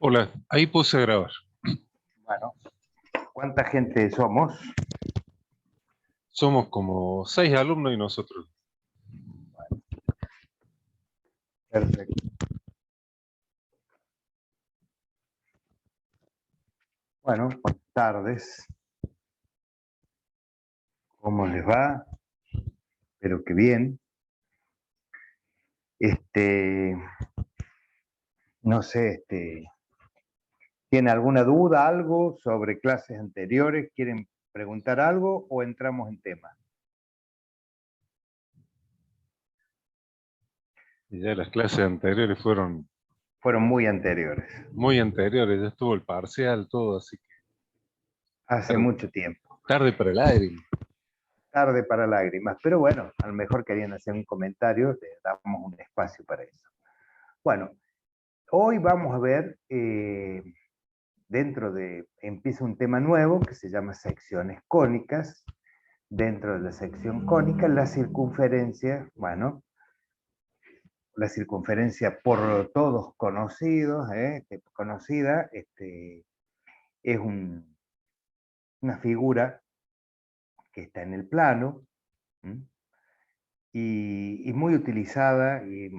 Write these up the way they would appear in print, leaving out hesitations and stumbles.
Hola, ahí puse a grabar. Bueno, ¿cuánta gente somos? Somos como 6 alumnos y nosotros. Perfecto. Bueno, buenas tardes. ¿Cómo les va? Espero que bien. No sé, ¿tiene alguna duda, algo sobre clases anteriores? ¿Quieren preguntar algo o entramos en tema? Y ya las clases anteriores fueron Fueron muy anteriores, muy anteriores, ya estuvo el parcial, todo, así que hace tarde, mucho tiempo. tarde para el aire. Tarde para lágrimas, pero bueno, a lo mejor querían hacer un comentario, le damos un espacio para eso. Bueno, hoy vamos a ver, empieza un tema nuevo que se llama secciones cónicas. Dentro de la sección cónica, la circunferencia, bueno, la circunferencia por todos conocida, es una figura que está en el plano y muy utilizada y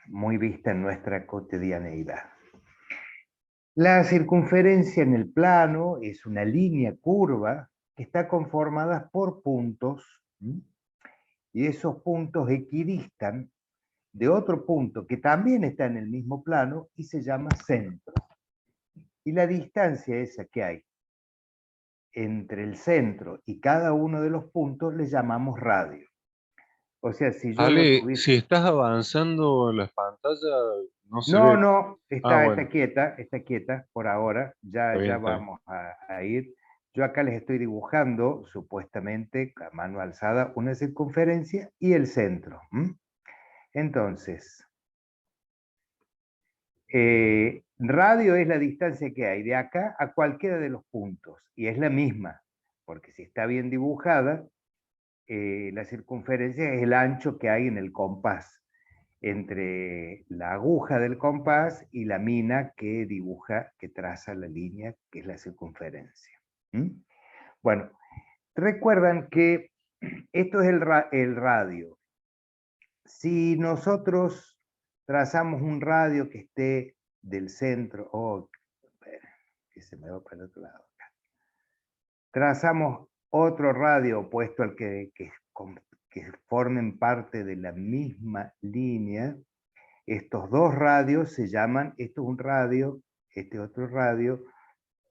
muy vista en nuestra cotidianeidad. La circunferencia en el plano es una línea curva que está conformada por puntos y esos puntos equidistan de otro punto que también está en el mismo plano y se llama centro. Y la distancia esa que hay entre el centro y cada uno de los puntos le llamamos radio. O sea, si yo lo Ale, tuviese... si estás avanzando en las pantallas, no se No, ve. no, Ah, está bueno, quieta por ahora, está bien, ya está bien. vamos a ir. Yo acá les estoy dibujando, supuestamente, a mano alzada, una circunferencia y el centro. Entonces, radio es la distancia que hay de acá a cualquiera de los puntos, y es la misma, porque si está bien dibujada, la circunferencia es el ancho que hay en el compás, entre la aguja del compás y la mina que dibuja, que traza la línea, que es la circunferencia. Bueno, recuerdan que esto es el radio. Si nosotros trazamos un radio que esté del centro, que se me va para el otro lado acá. Trazamos otro radio opuesto al que formen parte de la misma línea. Estos dos radios se llaman, esto es un radio, este otro radio,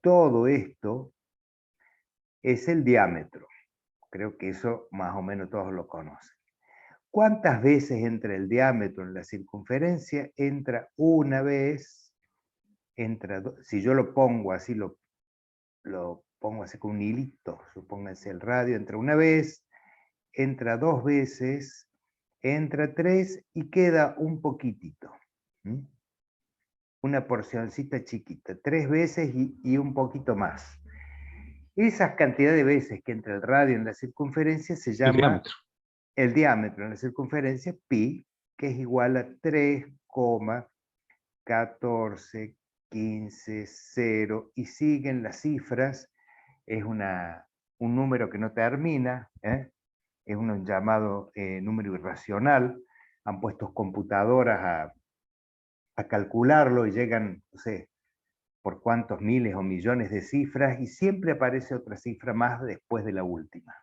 todo esto es el diámetro. Creo que eso más o menos todos lo conocen. ¿Cuántas veces entra el diámetro en la circunferencia? Entra una vez, si yo lo pongo así, lo pongo así con un hilito, supónganse el radio, entra una vez, entra dos veces, entra tres y queda un poquitito. Una porcioncita chiquita, tres veces y un poquito más. Esas cantidades de veces que entra el radio en la circunferencia se El llama diámetro. el diámetro en la circunferencia, pi, que es igual a 3,1415,0 y siguen las cifras. Es un número que no termina, es un llamado número irracional. Han puesto computadoras a calcularlo y llegan, no sé, por cuántos miles o millones de cifras y siempre aparece otra cifra más después de la última.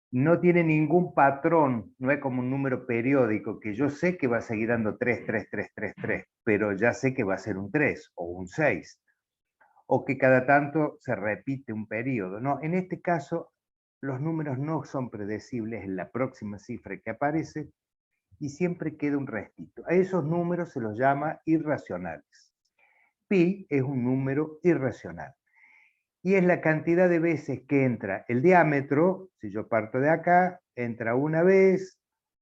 No tiene ningún patrón, no es como un número periódico que yo sé que va a seguir dando 3, 3, 3, 3, 3, pero ya sé que va a ser un 3 o un 6, o que cada tanto se repite un periodo. No, en este caso los números no son predecibles en la próxima cifra que aparece y siempre queda un restito. A esos números se los llama irracionales. Pi es un número irracional. Y es la cantidad de veces que entra el diámetro, si yo parto de acá, entra una vez,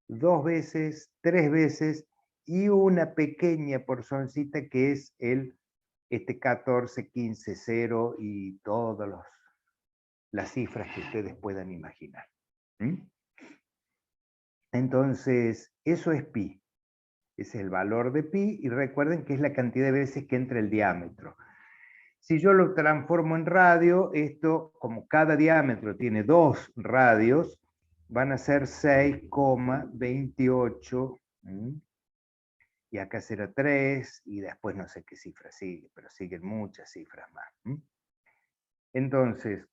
dos veces, tres veces, y una pequeña porcioncita que es este 14, 15, 0 y todas las cifras que ustedes puedan imaginar. Entonces, eso es pi. Ese es el valor de pi, y recuerden que es la cantidad de veces que entra el diámetro. Si yo lo transformo en radio, esto, como cada diámetro tiene 2 radios, van a ser 6,28, y acá será 3, y después no sé qué cifra sigue, pero siguen muchas cifras más. Entonces,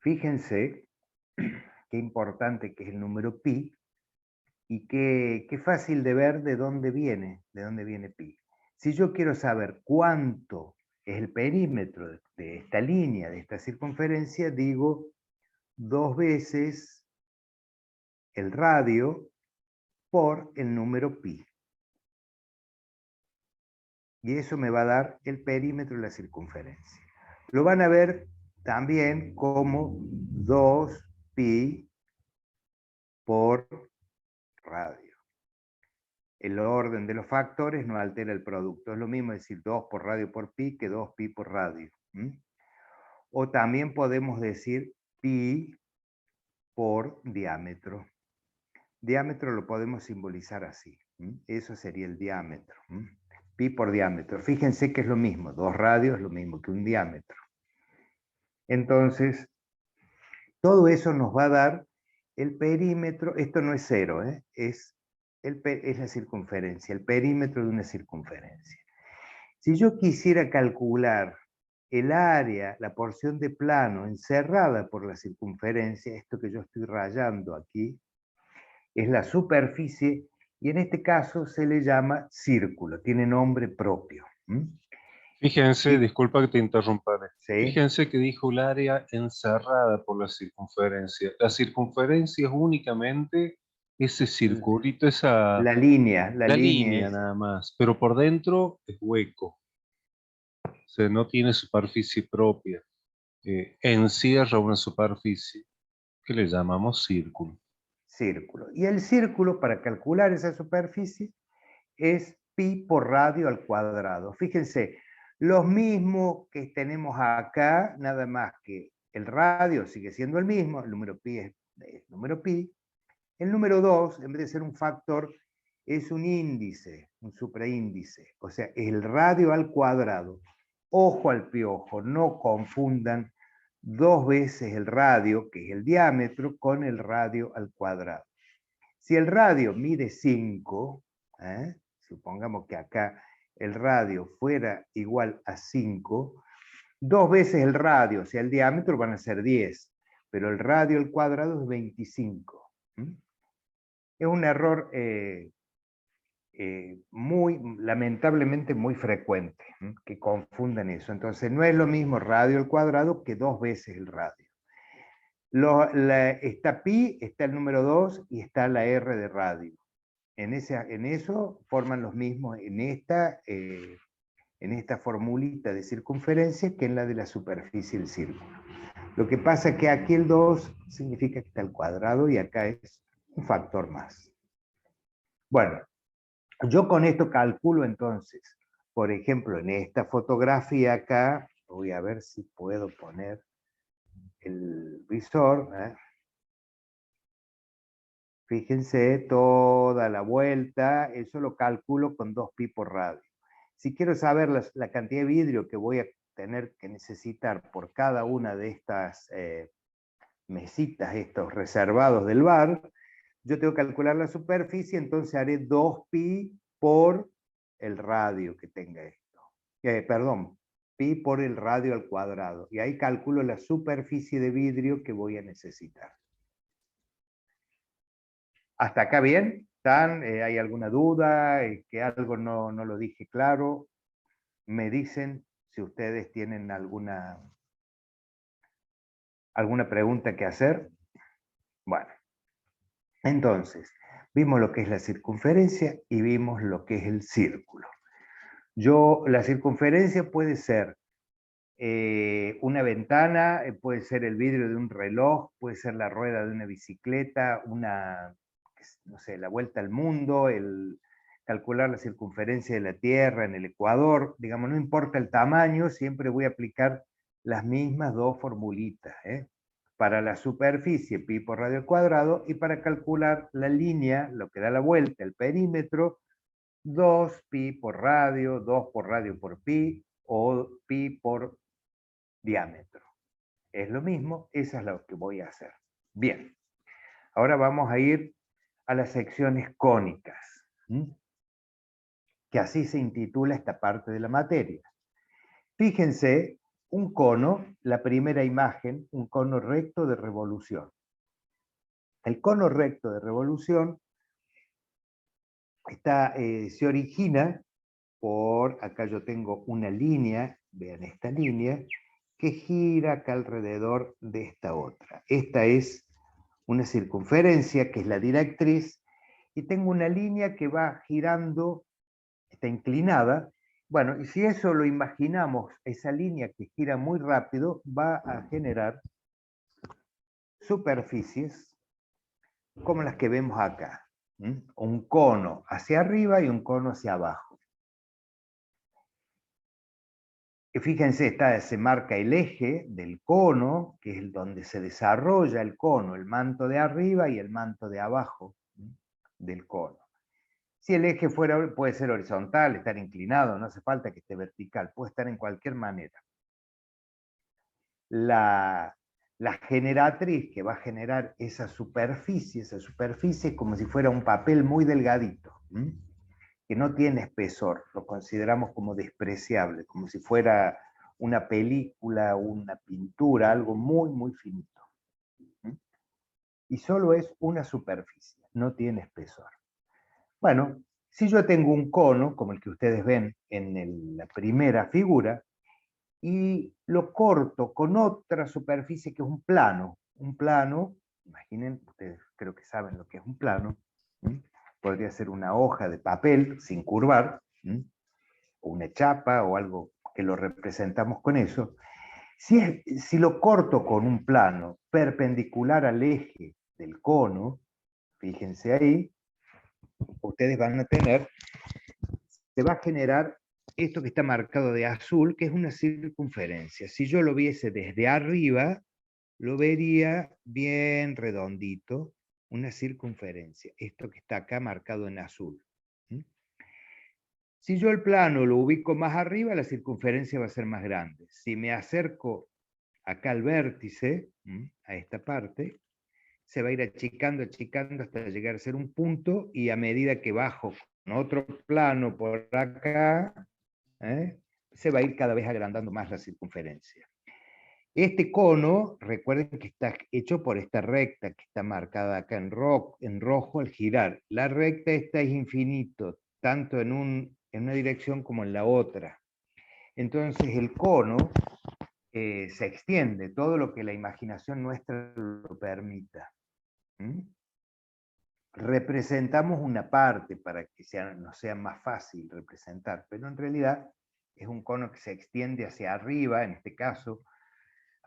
fíjense qué importante que es el número pi, y qué fácil de ver de dónde viene pi. Si yo quiero saber cuánto es el perímetro de esta línea, de esta circunferencia, digo 2 veces el radio por el número pi. Y eso me va a dar el perímetro de la circunferencia. Lo van a ver también como 2pi por radio. El orden de los factores no altera el producto. Es lo mismo decir 2 por radio por pi que 2pi por radio. O también podemos decir pi por diámetro. Diámetro lo podemos simbolizar así. Eso sería el diámetro. Pi por diámetro. Fíjense que es lo mismo. 2 radios es lo mismo que un diámetro. Entonces, todo eso nos va a dar el perímetro. Esto no es cero, es la circunferencia, el perímetro de una circunferencia. Si yo quisiera calcular el área, la porción de plano encerrada por la circunferencia, esto que yo estoy rayando aquí, es la superficie, y en este caso se le llama círculo, tiene nombre propio. Fíjense, disculpa que te interrumpa. ¿Sí? Fíjense que dijo el área encerrada por la circunferencia. La circunferencia es únicamente ese circulito, La línea la línea es nada más, pero por dentro es hueco, o sea, no tiene superficie propia. Encierra una superficie que le llamamos círculo. círculo. Y el círculo, para calcular esa superficie, es pi por radio al cuadrado. Fíjense, los mismos que tenemos acá, nada más que el radio sigue siendo el mismo, el número pi es el número pi. El número 2, en vez de ser un factor, es un índice, un supraíndice, o sea, es el radio al cuadrado. Ojo al piojo, no confundan 2 veces el radio, que es el diámetro, con el radio al cuadrado. Si el radio mide 5, supongamos que acá el radio fuera igual a 5, 2 veces el radio, o sea, el diámetro van a ser 10, pero el radio al cuadrado es 25. Es un error lamentablemente muy frecuente, que confundan eso. Entonces no es lo mismo radio al cuadrado que 2 veces el radio. Está pi, está el número 2 y está la r de radio. En eso forman los mismos en esta formulita de circunferencia que en la de la superficie del círculo. Lo que pasa es que aquí el 2 significa que está al cuadrado y acá es un factor más. Bueno, yo con esto calculo entonces, por ejemplo, en esta fotografía acá, voy a ver si puedo poner el visor. Fíjense, toda la vuelta, eso lo calculo con 2pi por radio. Si quiero saber la cantidad de vidrio que voy a tener que necesitar por cada una de estas mesitas, estos reservados del bar, yo tengo que calcular la superficie, entonces haré 2pi por el radio que tenga esto. Perdón, pi por el radio al cuadrado. Y ahí calculo la superficie de vidrio que voy a necesitar. ¿Hasta acá bien? ¿Hay alguna duda? ¿Que algo no lo dije claro? Me dicen si ustedes tienen alguna pregunta que hacer. Bueno, entonces, vimos lo que es la circunferencia y vimos lo que es el círculo. La circunferencia puede ser una ventana, puede ser el vidrio de un reloj, puede ser la rueda de una bicicleta, no sé, la vuelta al mundo, calcular la circunferencia de la Tierra en el Ecuador, digamos, no importa el tamaño, siempre voy a aplicar las mismas 2 formulitas. para la superficie, pi por radio al cuadrado, y para calcular la línea, lo que da la vuelta, el perímetro, 2 pi por radio, 2 por radio por pi, o pi por diámetro. Es lo mismo, esa es lo que voy a hacer. Bien, ahora vamos a ir a las secciones cónicas, que así se intitula esta parte de la materia. Fíjense, un cono, la primera imagen, un cono recto de revolución. El cono recto de revolución se origina por, acá yo tengo una línea, vean esta línea, que gira acá alrededor de esta otra. Esta es una circunferencia, que es la directriz, y tengo una línea que va girando, está inclinada. Bueno, y si eso lo imaginamos, esa línea que gira muy rápido, va a generar superficies como las que vemos acá. Un cono hacia arriba y un cono hacia abajo. Y fíjense, se marca el eje del cono, que es donde se desarrolla el cono, el manto de arriba y el manto de abajo del cono. Si el eje puede ser horizontal, estar inclinado, no hace falta que esté vertical, puede estar en cualquier manera. La generatriz que va a generar esa superficie es como si fuera un papel muy delgadito, que no tiene espesor, lo consideramos como despreciable, como si fuera una película, una pintura, algo muy, muy finito. Y solo es una superficie, no tiene espesor. Bueno, si yo tengo un cono, como el que ustedes ven en la primera figura, y lo corto con otra superficie que es un plano, imaginen, ustedes creo que saben lo que es un plano, podría ser una hoja de papel sin curvar, o una chapa o algo que lo representamos con eso. Si lo corto con un plano perpendicular al eje del cono, fíjense ahí, ustedes van a tener, se va a generar esto que está marcado de azul, que es una circunferencia. Si yo lo viese desde arriba, lo vería bien redondito, una circunferencia. Esto que está acá marcado en azul. Si yo el plano lo ubico más arriba, la circunferencia va a ser más grande. Si me acerco acá al vértice, a esta parte, se va a ir achicando, achicando hasta llegar a ser un punto, y a medida que bajo con otro plano por acá, se va a ir cada vez agrandando más la circunferencia. Este cono, recuerden que está hecho por esta recta que está marcada acá en rojo al girar. La recta esta es infinito, tanto en una dirección como en la otra. Entonces el cono se extiende, todo lo que la imaginación nuestra lo permita. Representamos una parte para que nos sea más fácil representar, pero en realidad es un cono que se extiende hacia arriba, en este caso,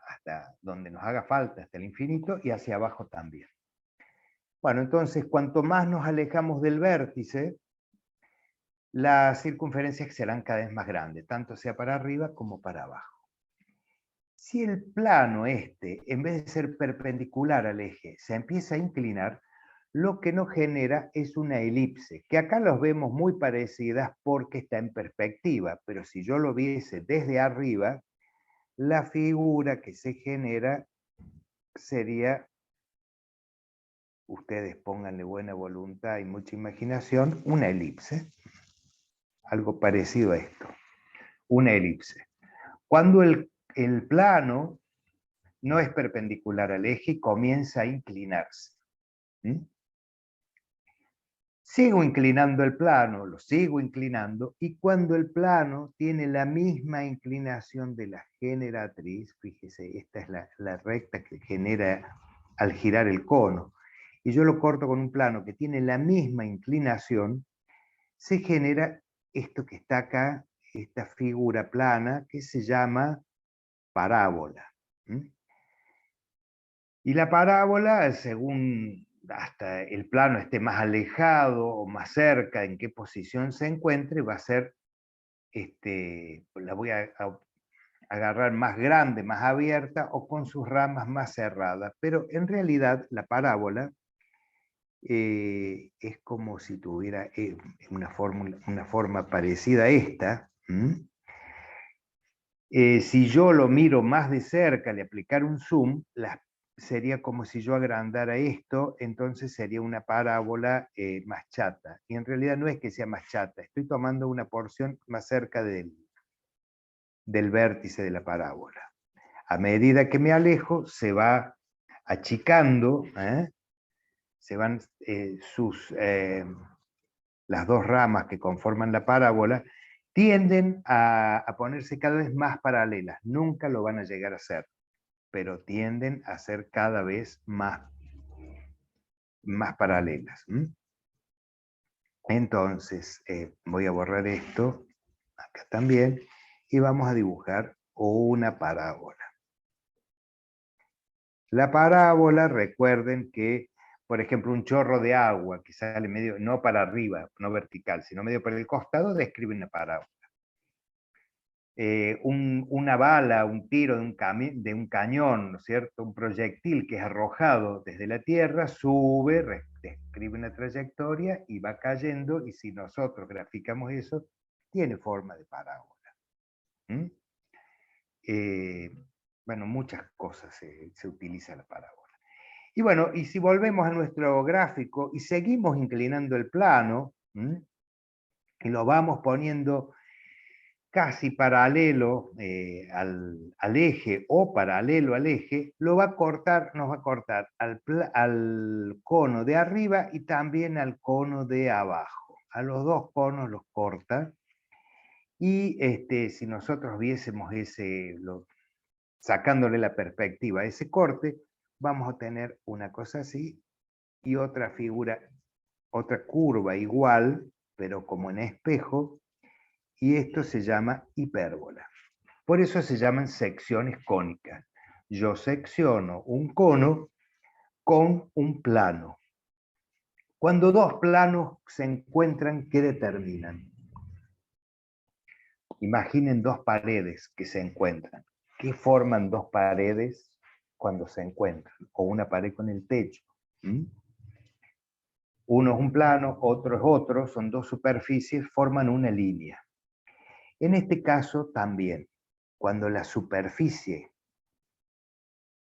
hasta donde nos haga falta, hasta el infinito, y hacia abajo también. Bueno, entonces, cuanto más nos alejamos del vértice, las circunferencias serán cada vez más grandes, tanto sea para arriba como para abajo. Si el plano en vez de ser perpendicular al eje, se empieza a inclinar, lo que nos genera es una elipse, que acá los vemos muy parecidas porque está en perspectiva, pero si yo lo viese desde arriba, la figura que se genera sería, ustedes pónganle buena voluntad y mucha imaginación, una elipse. Algo parecido a esto. Una elipse. Cuando el plano no es perpendicular al eje y comienza a inclinarse. Sigo inclinando el plano, lo sigo inclinando, y cuando el plano tiene la misma inclinación de la generatriz, fíjese, esta es la recta que genera al girar el cono, y yo lo corto con un plano que tiene la misma inclinación, se genera esto que está acá, esta figura plana, que se llama parábola. Y la parábola, según hasta el plano esté más alejado o más cerca, en qué posición se encuentre, va a ser, la voy a agarrar más grande, más abierta, o con sus ramas más cerradas. Pero en realidad la parábola es como si tuviera una forma parecida a esta. Si yo lo miro más de cerca, le aplicar un zoom, sería como si yo agrandara esto, entonces sería una parábola más chata. Y en realidad no es que sea más chata, estoy tomando una porción más cerca del vértice de la parábola. A medida que me alejo, se va achicando, se van las dos ramas que conforman la parábola, tienden a ponerse cada vez más paralelas. Nunca lo van a llegar a ser, pero tienden a ser cada vez más paralelas. Entonces, voy a borrar esto, acá también, y vamos a dibujar una parábola. La parábola, recuerden que, por ejemplo, un chorro de agua que sale medio, no para arriba, no vertical, sino medio por el costado, describe una parábola. Una bala, un tiro de un cañón, ¿no es cierto? Un proyectil que es arrojado desde la tierra, sube, describe una trayectoria y va cayendo, y si nosotros graficamos eso, tiene forma de parábola. Bueno, muchas cosas se utiliza la parábola. Y bueno, y si volvemos a nuestro gráfico y seguimos inclinando el plano, y lo vamos poniendo casi paralelo al eje o paralelo al eje, nos va a cortar al cono de arriba y también al cono de abajo. A los dos conos los corta. Y si nosotros viésemos sacándole la perspectiva a ese corte, vamos a tener una cosa así y otra figura, otra curva igual, pero como en espejo, y esto se llama hipérbola. Por eso se llaman secciones cónicas. Yo secciono un cono con un plano. Cuando dos planos se encuentran, ¿qué determinan? Imaginen dos paredes que se encuentran. ¿Qué forman dos paredes cuando se encuentran? O una pared con el techo. Uno es un plano, otro es otro, son dos superficies, forman una línea. En este caso también, cuando la superficie,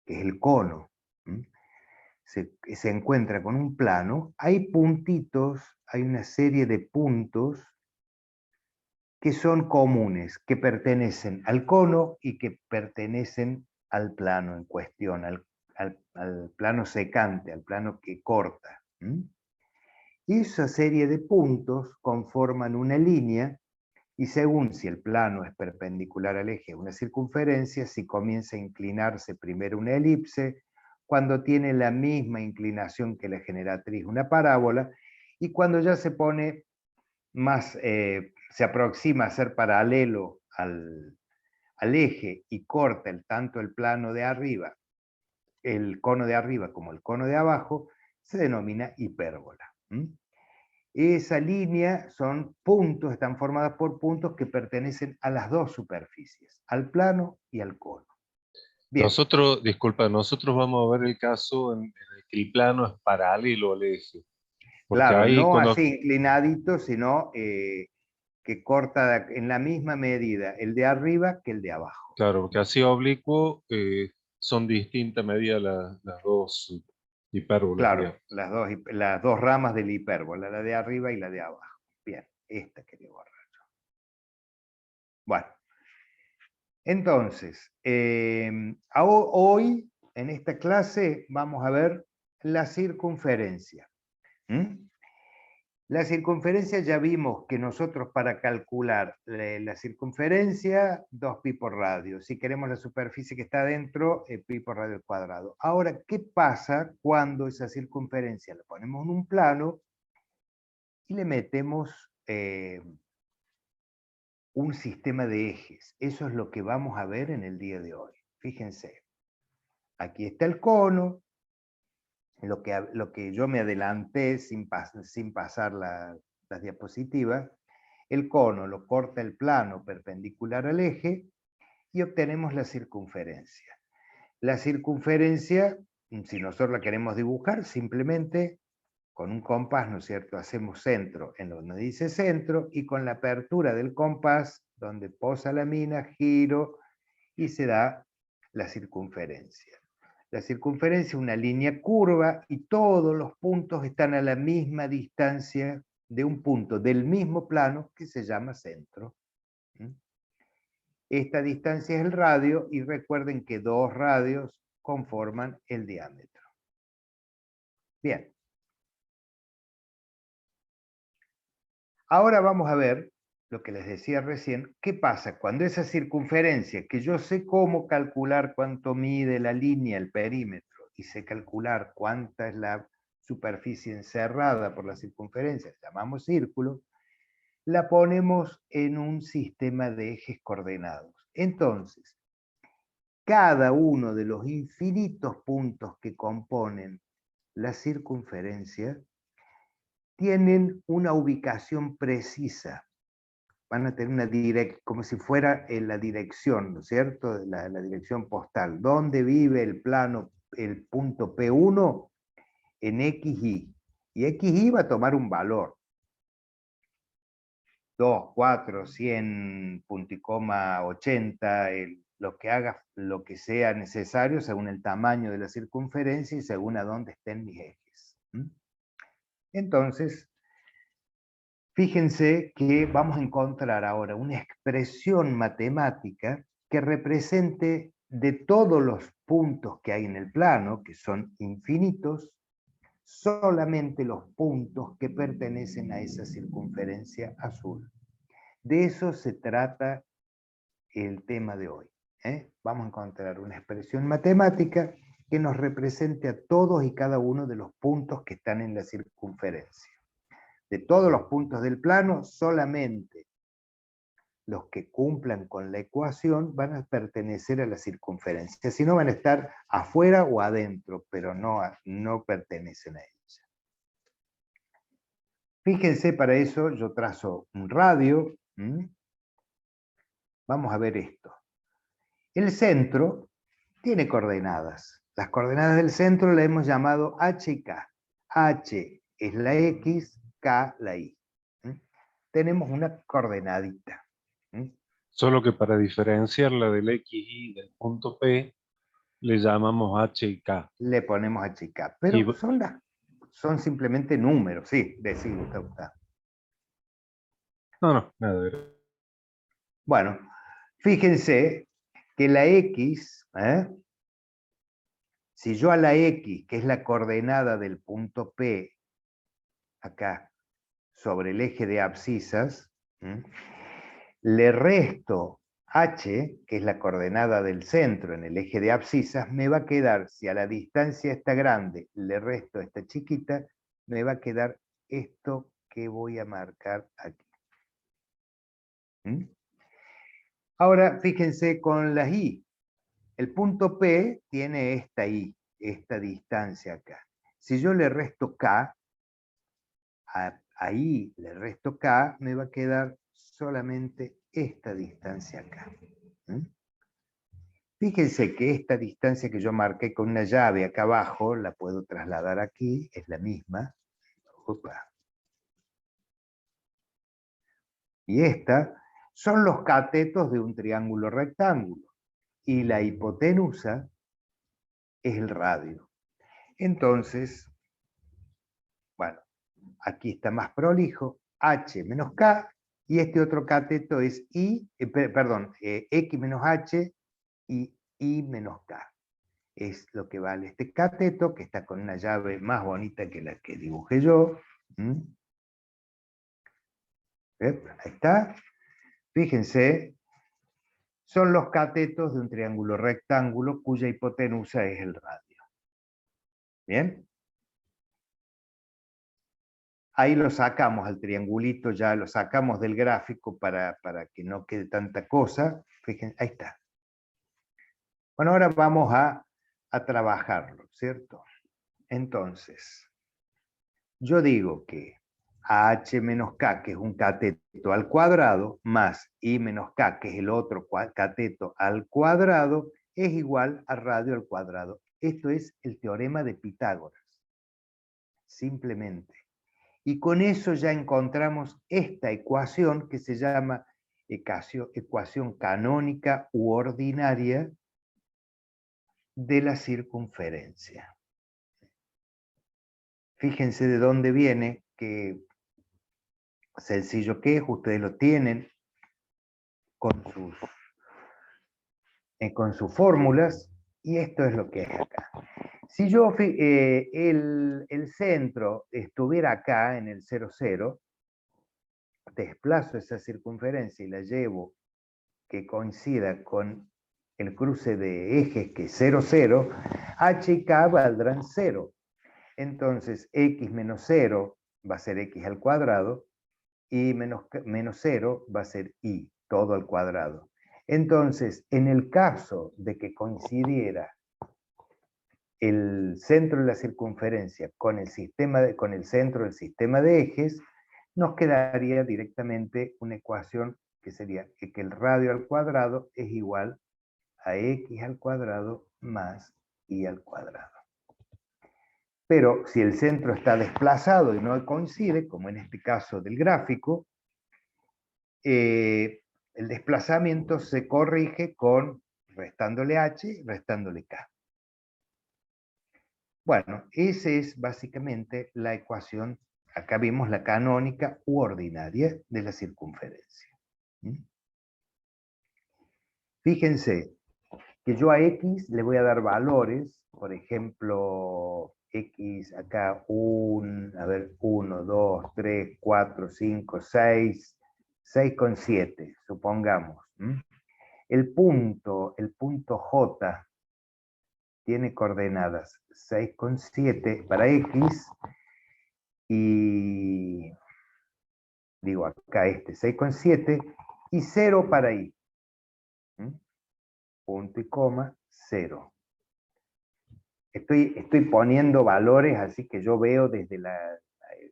que es el cono, se encuentra con un plano, hay puntitos, hay una serie de puntos que son comunes, que pertenecen al cono y que pertenecen al plano en cuestión, al plano secante, al plano que corta. Y esa serie de puntos conforman una línea, y según si el plano es perpendicular al eje, una circunferencia, si comienza a inclinarse primero una elipse, cuando tiene la misma inclinación que la generatriz una parábola, y cuando ya se pone más, se aproxima a ser paralelo al eje y corta tanto el plano de arriba, el cono de arriba como el cono de abajo, se denomina hipérbola. Esa línea son puntos, están formadas por puntos que pertenecen a las dos superficies, al plano y al cono. Bien. Disculpa, nosotros vamos a ver el caso en el que el plano es paralelo al eje. Porque Claro, ahí no cuando, así inclinadito, sino que corta en la misma medida el de arriba que el de abajo. claro, porque así oblicuo son distintas medidas las dos hipérbolas, Claro, digamos. las dos ramas del hipérbola, la de arriba y la de abajo. Bien, esta quería borrar yo. Bueno, entonces, hoy en esta clase vamos a ver la circunferencia. La circunferencia, ya vimos que nosotros para calcular la circunferencia, 2pi por radio. Si queremos la superficie que está adentro, pi por radio al cuadrado. Ahora, ¿qué pasa cuando esa circunferencia la ponemos en un plano y le metemos un sistema de ejes? Eso es lo que vamos a ver en el día de hoy. Fíjense, aquí está el cono, lo que yo me adelanté sin pasar las diapositivas. El cono lo corta el plano perpendicular al eje, y obtenemos la circunferencia. La circunferencia, si nosotros la queremos dibujar, simplemente con un compás, ¿no es cierto?, hacemos centro en donde dice centro, y con la apertura del compás, donde posa la mina, giro, y se da la circunferencia. La circunferencia es una línea curva, y todos los puntos están a la misma distancia de un punto del mismo plano que se llama centro. Esta distancia es el radio, y recuerden que dos radios conforman el diámetro. Bien. Ahora vamos a ver lo que les decía recién, qué pasa cuando esa circunferencia, que yo sé cómo calcular cuánto mide la línea, el perímetro, y sé calcular cuánta es la superficie encerrada por la circunferencia, llamamos círculo, la ponemos en un sistema de ejes coordenados. Entonces, cada uno de los infinitos puntos que componen la circunferencia tienen una ubicación precisa. Van a tener una como si fuera la dirección, ¿no es cierto? La dirección postal. ¿Dónde vive el plano, el punto P1? En XY. Y XY va a tomar un valor. 2, 4, 100, punto y coma, 80, lo que haga, lo que sea necesario según el tamaño de la circunferencia y según a dónde estén mis ejes. Entonces, fíjense que vamos a encontrar ahora una expresión matemática que represente de todos los puntos que hay en el plano, que son infinitos, solamente los puntos que pertenecen a esa circunferencia azul. De eso se trata el tema de hoy. Vamos a encontrar una expresión matemática que nos represente a todos y cada uno de los puntos que están en la circunferencia. De todos los puntos del plano, solamente los que cumplan con la ecuación van a pertenecer a la circunferencia. Si no, van a estar afuera o adentro, pero no pertenecen a ella. Fíjense, para eso yo trazo un radio. Vamos a ver esto. El centro tiene coordenadas. Las coordenadas del centro las hemos llamado H y K. H es la X, K la Y. Tenemos una coordenadita. Solo que para diferenciarla del XY del punto P, le llamamos H y K. Le ponemos H y K. Pero son simplemente números, sí, decir usted. No, nada. Bueno, fíjense que la X, si yo a la X, que es la coordenada del punto P, acá, sobre el eje de abscisas, le resto H, que es la coordenada del centro en el eje de abscisas, me va a quedar, si a la distancia esta grande le resto esta chiquita, me va a quedar esto que voy a marcar aquí. Ahora, fíjense con las Y. El punto P tiene esta Y, esta distancia acá. Si yo le resto K, ahí le resto K, me va a quedar solamente esta distancia acá. Fíjense que esta distancia que yo marqué con una llave acá abajo, la puedo trasladar aquí, es la misma. Opa. Y esta son los catetos de un triángulo rectángulo. Y la hipotenusa es el radio. Entonces, bueno, aquí está más prolijo, H menos K, y este otro cateto es X menos H y Y menos K. Es lo que vale este cateto, que está con una llave más bonita que la que dibujé yo. Ahí está. Fíjense, son los catetos de un triángulo rectángulo cuya hipotenusa es el radio. ¿Bien? Ahí lo sacamos al triangulito, ya lo sacamos del gráfico para que no quede tanta cosa. Fíjense, ahí está. Bueno, ahora vamos a trabajarlo, ¿cierto? Entonces, yo digo que h menos k, que es un cateto al cuadrado, más i menos k, que es el otro cateto al cuadrado, es igual a radio al cuadrado. Esto es el teorema de Pitágoras. Simplemente. Y con eso ya encontramos esta ecuación que se llama ecuación canónica u ordinaria de la circunferencia. Fíjense de dónde viene, qué sencillo que es, ustedes lo tienen con sus fórmulas, y esto es lo que es acá. Si yo, el centro estuviera acá en el 0, 0, desplazo esa circunferencia y la llevo que coincida con el cruce de ejes que es 0, 0, h y k valdrán 0. Entonces, x menos 0 va a ser x al cuadrado, y menos 0 va a ser y, todo al cuadrado. Entonces, en el caso de que coincidiera el centro de la circunferencia con el centro del sistema de ejes, nos quedaría directamente una ecuación que sería que el radio al cuadrado es igual a x al cuadrado más y al cuadrado. Pero si el centro está desplazado y no coincide, como en este caso del gráfico, el desplazamiento se corrige con restándole h y restándole k. Bueno, esa es básicamente la ecuación, acá vimos la canónica u ordinaria de la circunferencia. Fíjense que yo a x le voy a dar valores, por ejemplo, x acá 1, 2, 3, 4, 5, 6, 6,7, supongamos. El punto J tiene coordenadas 6,7 para x y digo acá 6,7 y 0 para y. Punto y coma, 0. Estoy poniendo valores así que yo veo desde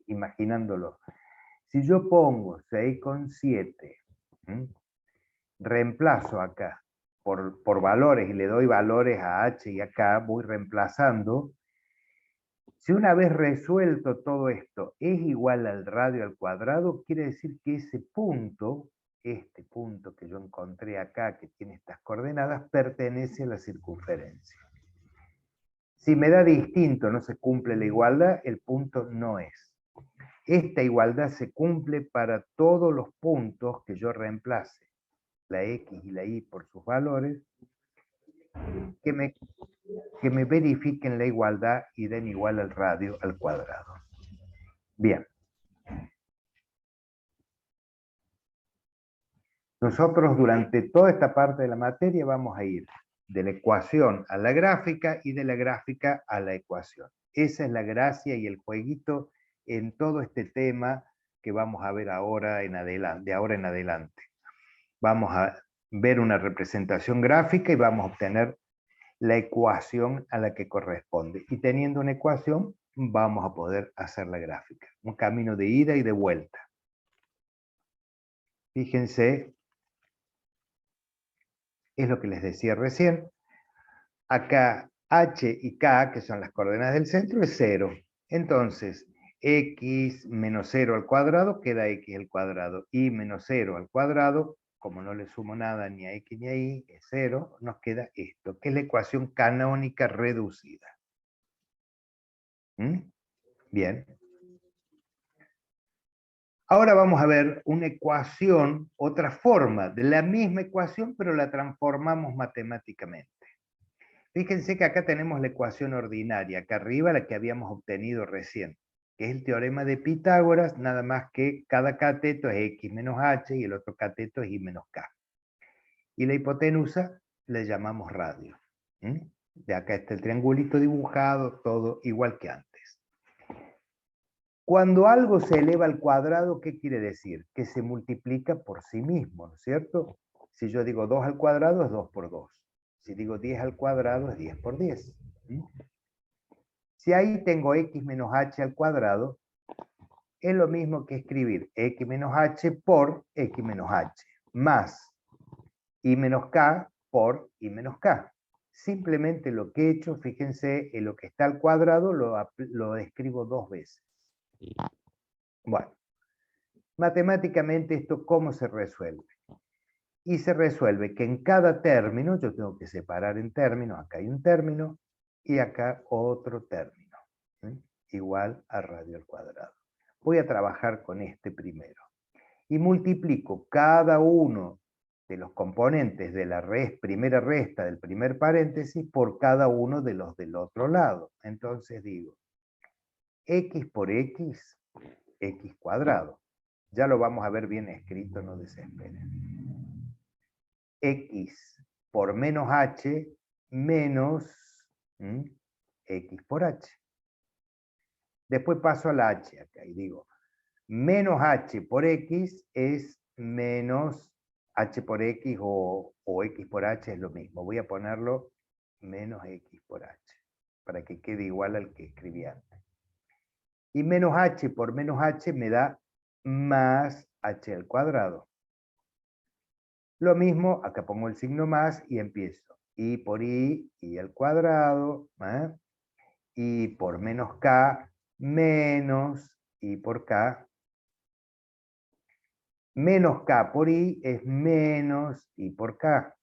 imaginándolo. Si yo pongo 6,7, reemplazo acá por valores y le doy valores a h y acá, voy reemplazando. Si una vez resuelto todo esto es igual al radio al cuadrado, quiere decir que ese punto, este punto que yo encontré acá, que tiene estas coordenadas, pertenece a la circunferencia. Si me da distinto, no se cumple la igualdad, el punto no es. Esta igualdad se cumple para todos los puntos que yo reemplace, la x y la y por sus valores, que me verifiquen la igualdad y den igual al radio al cuadrado. Bien. Nosotros durante toda esta parte de la materia vamos a ir de la ecuación a la gráfica y de la gráfica a la ecuación. Esa es la gracia y el jueguito en todo este tema que vamos a ver ahora en adelante, de ahora en adelante. Vamos a ver una representación gráfica y vamos a obtener la ecuación a la que corresponde. Y teniendo una ecuación, vamos a poder hacer la gráfica. Un camino de ida y de vuelta. Fíjense, es lo que les decía recién. Acá h y k, que son las coordenadas del centro, es 0. Entonces, x menos 0 al cuadrado queda x al cuadrado. Y menos 0 al cuadrado, como no le sumo nada ni a x ni a y, es 0, nos queda esto, que es la ecuación canónica reducida. Bien. Ahora vamos a ver una ecuación, otra forma de la misma ecuación, pero la transformamos matemáticamente. Fíjense que acá tenemos la ecuación ordinaria, acá arriba la que habíamos obtenido recién, que es el teorema de Pitágoras, nada más que cada cateto es x menos h y el otro cateto es y menos k. Y la hipotenusa le llamamos radio. De acá está el triangulito dibujado, todo igual que antes. Cuando algo se eleva al cuadrado, ¿qué quiere decir? Que se multiplica por sí mismo, ¿no es cierto? Si yo digo 2 al cuadrado es 2 por 2. Si digo 10 al cuadrado es 10 por 10. Si ahí tengo x menos h al cuadrado, es lo mismo que escribir x menos h por x menos h, más i menos k por i menos k. Simplemente lo que he hecho, fíjense, en lo que está al cuadrado lo escribo 2 veces. Bueno, matemáticamente esto, ¿cómo se resuelve? Y se resuelve que en cada término, yo tengo que separar en términos, acá hay un término y acá otro término, ¿sí? Igual a radio al cuadrado. Voy a trabajar con este primero. Y multiplico cada uno de los componentes de la primera resta del primer paréntesis por cada uno de los del otro lado. Entonces digo, x por x, x cuadrado. Ya lo vamos a ver bien escrito, no desesperen. X por menos h menos x por h. Después paso a la h acá y digo, menos h por x es menos h por x o x por h es lo mismo. Voy a ponerlo menos x por h, para que quede igual al que escribí antes. Y menos h por menos h me da más h al cuadrado. Lo mismo, acá pongo el signo más y empiezo. I por i al cuadrado, y por menos k, menos i por k. Menos k por i es menos i por k,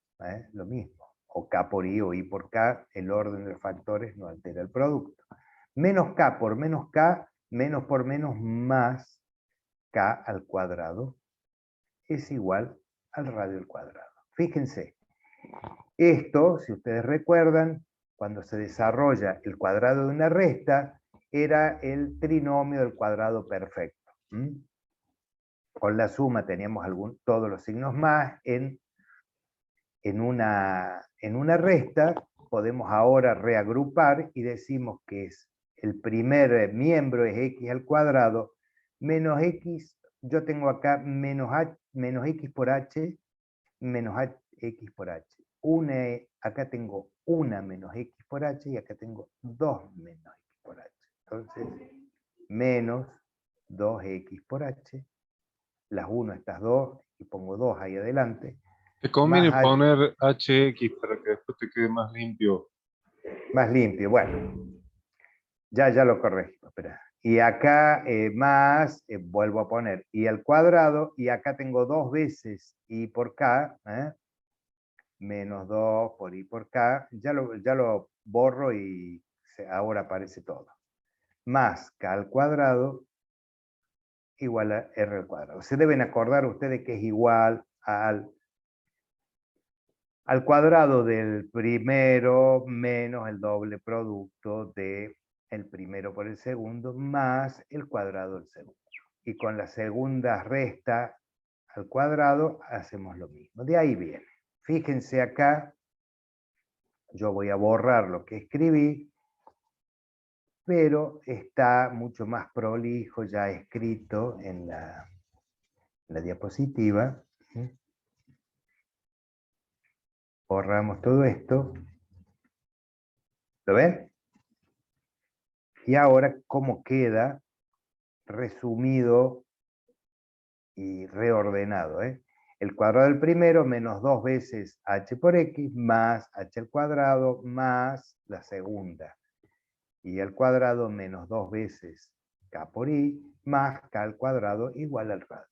lo mismo. O k por i o i por k, el orden de los factores no altera el producto. Menos k por menos k, menos por menos más k al cuadrado, es igual al radio al cuadrado. Fíjense, esto, si ustedes recuerdan, cuando se desarrolla el cuadrado de una resta, era el trinomio del cuadrado perfecto. Con la suma teníamos todos los signos más. En una resta podemos ahora reagrupar y decimos que es el primer miembro es x al cuadrado menos x, yo tengo acá menos x por h menos x por h. Acá tengo una menos x por h y acá tengo 2 menos x por h. Entonces, menos 2x por h, las 1, estas 2, y pongo 2 ahí adelante. Te conviene Más poner HX para que después te quede más limpio. Más limpio, bueno. Ya lo corregí, espera. Y acá más, vuelvo a poner i al cuadrado, y acá tengo 2 veces i por k, menos 2 por i por k, ya lo borro y ahora aparece todo. Más k al cuadrado igual a r al cuadrado. Se deben acordar ustedes que es igual al cuadrado del primero menos el doble producto de el primero por el segundo más el cuadrado del segundo. Y con la segunda resta al cuadrado hacemos lo mismo. De ahí viene. Fíjense acá, yo voy a borrar lo que escribí, pero está mucho más prolijo ya escrito en la diapositiva. Borramos todo esto. ¿Lo ven? Y ahora, ¿cómo queda resumido y reordenado? El cuadrado del primero menos 2 veces h por x más h al cuadrado más la segunda. Y al cuadrado menos 2 veces k por i más k al cuadrado igual al radio.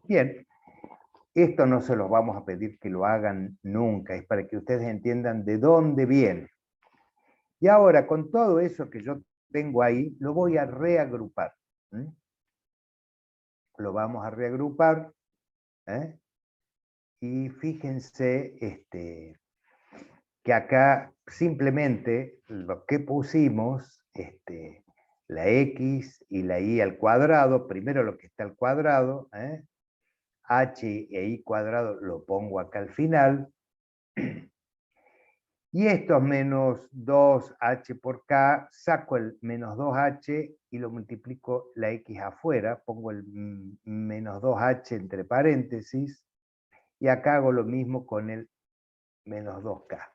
Bien, esto no se los vamos a pedir que lo hagan nunca, es para que ustedes entiendan de dónde viene. Y ahora, con todo eso que yo tengo ahí, lo voy a reagrupar. Lo vamos a reagrupar. Y fíjense que acá simplemente lo que pusimos, la x y la y al cuadrado, primero lo que está al cuadrado, h e y cuadrado lo pongo acá al final, y estos menos 2h por k, saco el menos 2h y lo multiplico la x afuera, pongo el menos 2h entre paréntesis, y acá hago lo mismo con el menos 2k.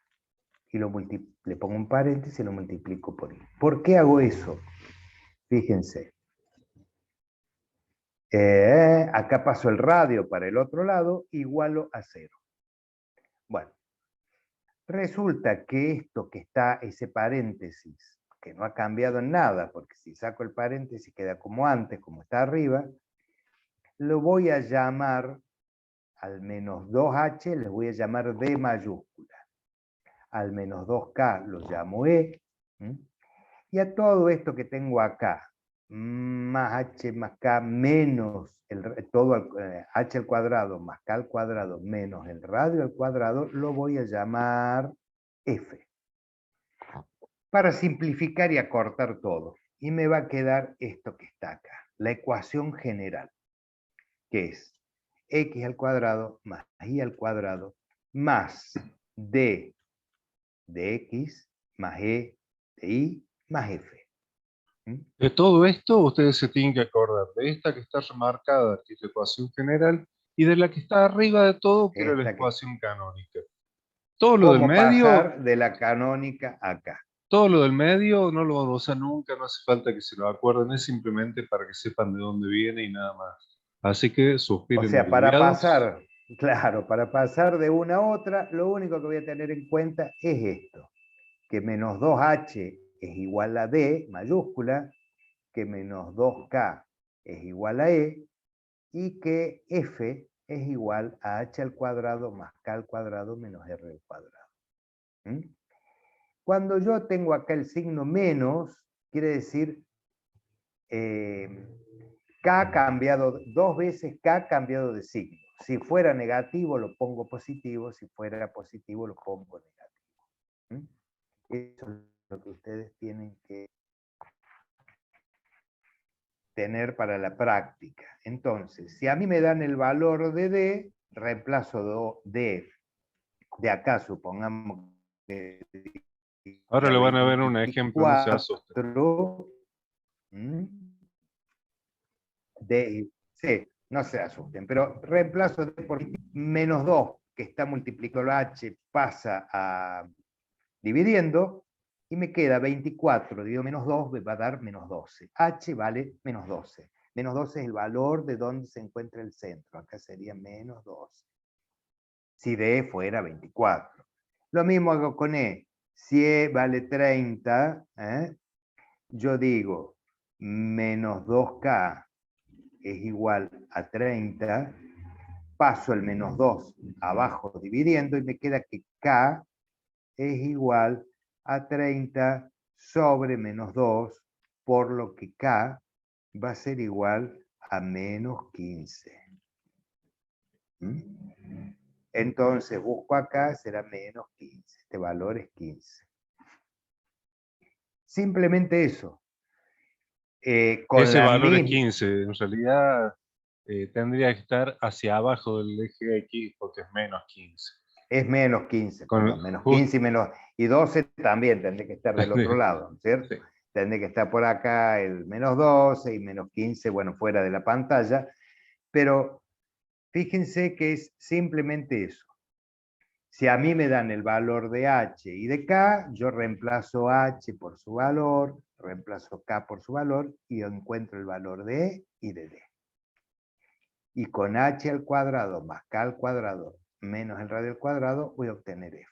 Y le pongo un paréntesis y lo multiplico por i. ¿Por qué hago eso? Fíjense. Acá paso el radio para el otro lado, igualo a 0. Bueno, resulta que esto que está, ese paréntesis, que no ha cambiado en nada, porque si saco el paréntesis queda como antes, como está arriba, lo voy a llamar al menos 2h, les voy a llamar D mayúscula. Al menos 2K lo llamo E. Y a todo esto que tengo acá, más H más K menos todo H al cuadrado más K al cuadrado menos el radio al cuadrado, lo voy a llamar F. Para simplificar y acortar todo. Y me va a quedar esto que está acá, la ecuación general, que es X al cuadrado más Y al cuadrado más D de X más E de Y más F. De todo esto, ustedes se tienen que acordar de esta que está remarcada, que es la ecuación general, y de la que está arriba de todo, que era la Esta que, ecuación canónica. Todo lo del ¿cómo medio, pasar de la canónica acá? todo lo del medio no lo vamos a usar nunca, no hace falta que se lo acuerden, es simplemente para que sepan de dónde viene y nada más. Así que O suspiren sea, para aliviados. pasar, claro, para pasar de una a otra, lo único que voy a tener en cuenta es esto, que menos 2H es igual a D mayúscula, que menos 2K es igual a E, y que F es igual a H al cuadrado más K al cuadrado menos R al cuadrado. Cuando yo tengo acá el signo menos, quiere decir K cambiado, 2 veces K cambiado de signo. Si fuera negativo lo pongo positivo, si fuera positivo lo pongo negativo. Eso es lo que ustedes tienen que tener para la práctica. Entonces, si a mí me dan el valor de D, reemplazo D de acá, supongamos que Ahora diga le van a ver un ejemplo, no se asusten. 24, sí, no se asusten, pero reemplazo D por menos 2, que está multiplicando H, pasa a dividiendo, y me queda 24, dividido menos 2, me va a dar menos 12. H vale menos 12. Menos 12 es el valor de donde se encuentra el centro. Acá sería menos 12. Si D fuera 24. Lo mismo hago con E. Si E vale 30, yo digo menos 2K es igual a 30, paso el menos 2 abajo dividiendo y me queda que K es igual a 30 sobre menos 2, por lo que K va a ser igual a menos 15. Entonces busco acá, será menos 15. Este valor es 15. Simplemente eso. Con Ese la valor es misma... 15, en realidad tendría que estar hacia abajo del eje X porque es menos 15. Es menos 15, Con, perdón, menos just- 15 y menos... Y 12 también tendría que estar del otro lado, ¿cierto? sí. Tendría que estar por acá el menos 12 y menos 15, bueno, fuera de la pantalla. Pero fíjense que es simplemente eso. Si a mí me dan el valor de H y de K, yo reemplazo H por su valor, reemplazo K por su valor y encuentro el valor de E y de D. Y con H al cuadrado más K al cuadrado menos el radio al cuadrado voy a obtener F.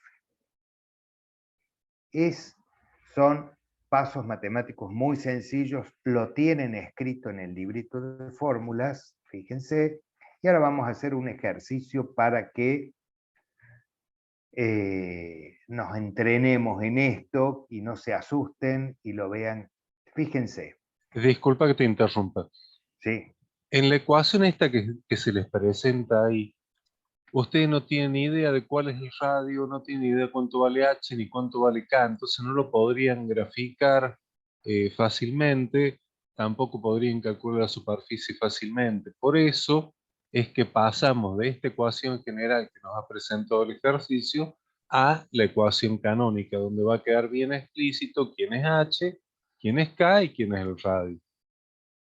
Son pasos matemáticos muy sencillos, lo tienen escrito en el librito de fórmulas, fíjense. Y ahora vamos a hacer un ejercicio para que nos entrenemos en esto y no se asusten y lo vean. Fíjense, Disculpa que te interrumpa. ¿sí? En la ecuación esta que se les presenta ahí, ustedes no tienen ni idea de cuál es el radio, no tienen ni idea de cuánto vale H ni cuánto vale K, entonces no lo podrían graficar fácilmente, tampoco podrían calcular la superficie fácilmente. Por eso es que pasamos de esta ecuación general que nos ha presentado el ejercicio a la ecuación canónica, donde va a quedar bien explícito quién es H, quién es K y quién es el radio.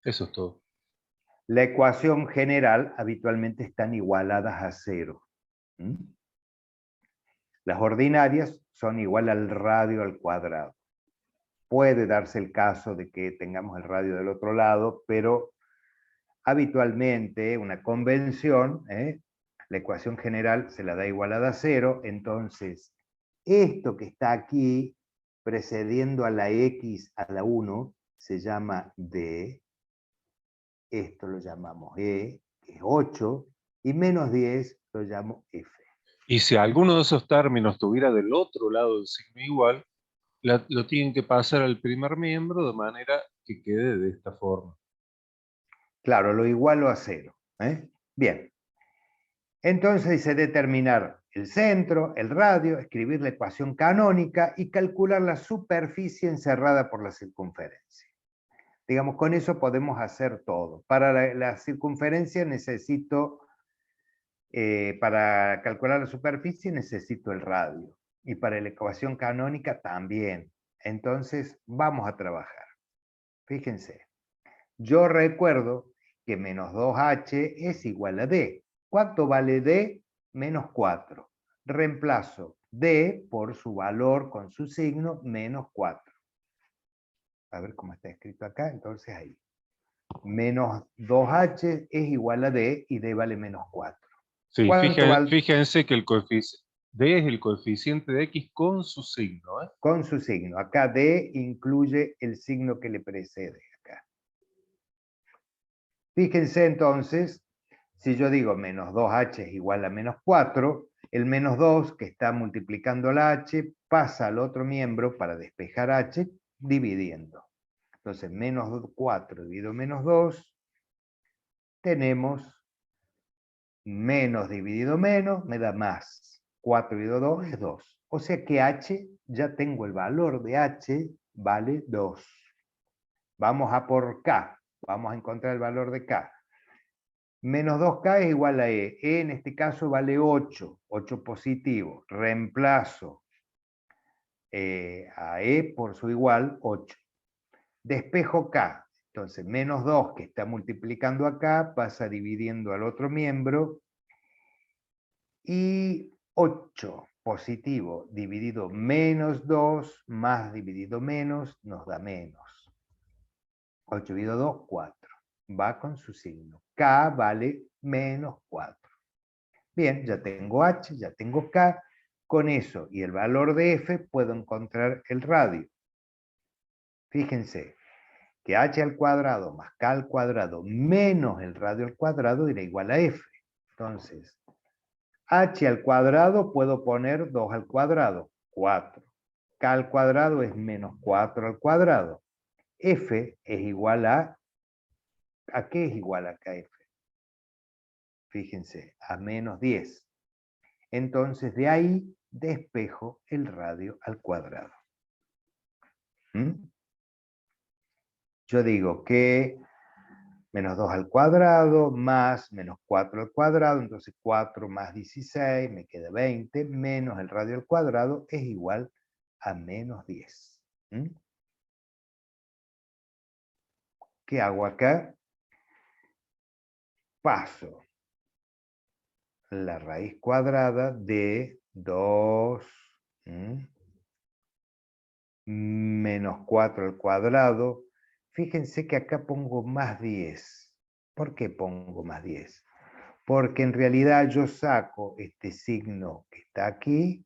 Eso es todo. La ecuación general habitualmente están igualadas a 0. Las ordinarias son igual al radio al cuadrado. Puede darse el caso de que tengamos el radio del otro lado, pero Habitualmente, una convención, la ecuación general se la da igualada a 0, entonces esto que está aquí, precediendo a la x a la 1, se llama d, esto lo llamamos e, que es 8, y menos 10 lo llamo f. Y si alguno de esos términos estuviera del otro lado del signo igual, lo tienen que pasar al primer miembro de manera que quede de esta forma. Claro, lo igualo a 0. Bien. Entonces dice determinar el centro, el radio, escribir la ecuación canónica y calcular la superficie encerrada por la circunferencia. Digamos, con eso podemos hacer todo. Para la circunferencia necesito, para calcular la superficie necesito el radio. Y para la ecuación canónica también. Entonces, vamos a trabajar. Fíjense, yo recuerdo que menos 2h es igual a d. ¿Cuánto vale d? Menos 4. Reemplazo d por su valor con su signo, menos 4. A ver cómo está escrito acá, entonces ahí. Menos 2h es igual a d y d vale menos 4. Sí, ¿Cuánto vale? fíjense que el coeficiente d es el coeficiente de x con su signo. Con su signo. Acá d incluye el signo que le precede. Acá. Fíjense entonces, si yo digo menos 2h es igual a menos 4, el menos 2 que está multiplicando la h pasa al otro miembro para despejar h dividiendo. Entonces menos 4 dividido menos 2, tenemos menos dividido menos, me da más. 4 dividido 2 es 2. O sea que h, ya tengo el valor de h, vale 2. Vamos a por k, vamos a encontrar el valor de k. Menos 2k es igual a e. E en este caso vale 8, 8 positivo. Reemplazo a e por su igual, 8. Despejo k. Entonces, menos 2 que está multiplicando acá, pasa dividiendo al otro miembro. Y 8 positivo dividido menos 2 más dividido menos nos da menos. 8 dividido 2, 4. Va con su signo. K vale menos 4. Bien, ya tengo h, ya tengo k. Con eso y el valor de f puedo encontrar el radio. Fíjense que h al cuadrado más k al cuadrado menos el radio al cuadrado era igual a f. Entonces, h al cuadrado puedo poner 2 al cuadrado, 4. K al cuadrado es menos 4 al cuadrado. F es igual ¿a qué es igual a kf? Fíjense, a menos 10. Entonces de ahí despejo el radio al cuadrado. Yo digo que menos 2 al cuadrado más menos 4 al cuadrado, entonces 4 más 16 me queda 20, menos el radio al cuadrado es igual a menos 10. ¿Qué hago acá? Paso la raíz cuadrada de 2 menos 4 al cuadrado. Fíjense que acá pongo más 10. ¿Por qué pongo más 10? Porque en realidad yo saco este signo que está aquí,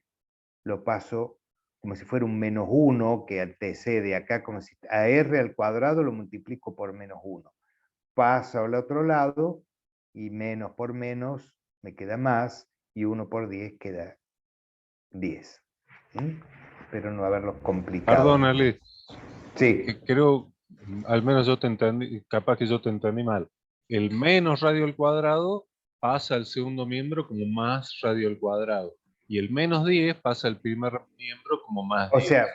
lo paso como si fuera un menos 1 que antecede acá, como si a r al cuadrado lo multiplico por menos 1. Paso al otro lado y menos por menos me queda más y 1 por 10 queda 10. Espero no haberlo complicado. Perdónale, Sí. creo, al menos yo te entendí, capaz que yo te entendí mal. El menos radio al cuadrado pasa al segundo miembro como más radio al cuadrado. Y el menos 10 pasa al primer miembro como más O 10. sea,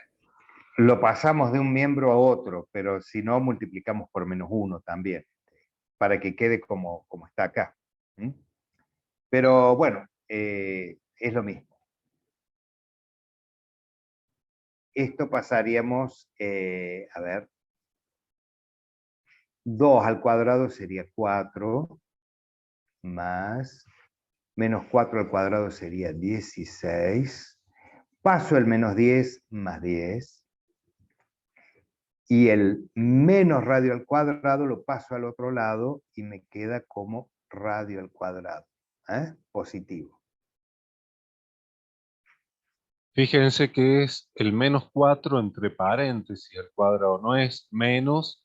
lo pasamos de un miembro a otro, pero si no, multiplicamos por menos 1 también, para que quede como está acá. Pero bueno, es lo mismo. Esto pasaríamos, a ver, 2 al cuadrado sería 4, más menos 4 al cuadrado sería 16. Paso el menos 10 más 10. Y el menos radio al cuadrado lo paso al otro lado y me queda como radio al cuadrado, positivo. Fíjense que es el menos 4 entre paréntesis al cuadrado, no es menos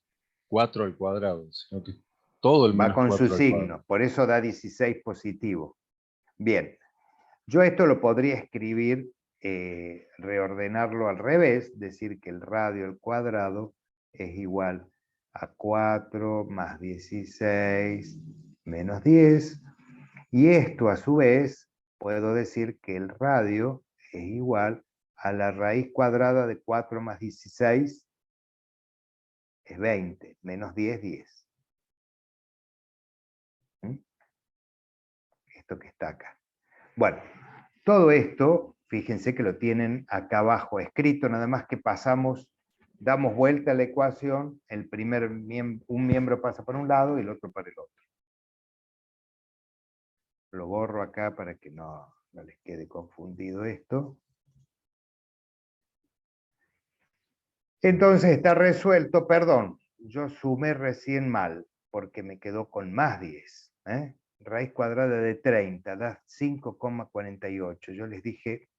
4 al cuadrado, sino que todo el Va menos con su 4 al cuadrado. signo, por eso da 16 positivo. Bien, yo esto lo podría escribir, reordenarlo al revés, decir que el radio al cuadrado es igual a 4 más 16 menos 10, y esto a su vez puedo decir que el radio es igual a la raíz cuadrada de 4 más 16 es 20, menos 10, 10. ¿Mm? Esto que está acá. Bueno, todo esto, fíjense que lo tienen acá abajo escrito, nada más que pasamos, damos vuelta a la ecuación, un miembro pasa por un lado y el otro para el otro. Lo borro acá para que no les quede confundido esto. Entonces está resuelto, perdón, yo sumé recién mal, porque me quedó con más 10. Raíz cuadrada de 30 da 5,48. Yo les dije,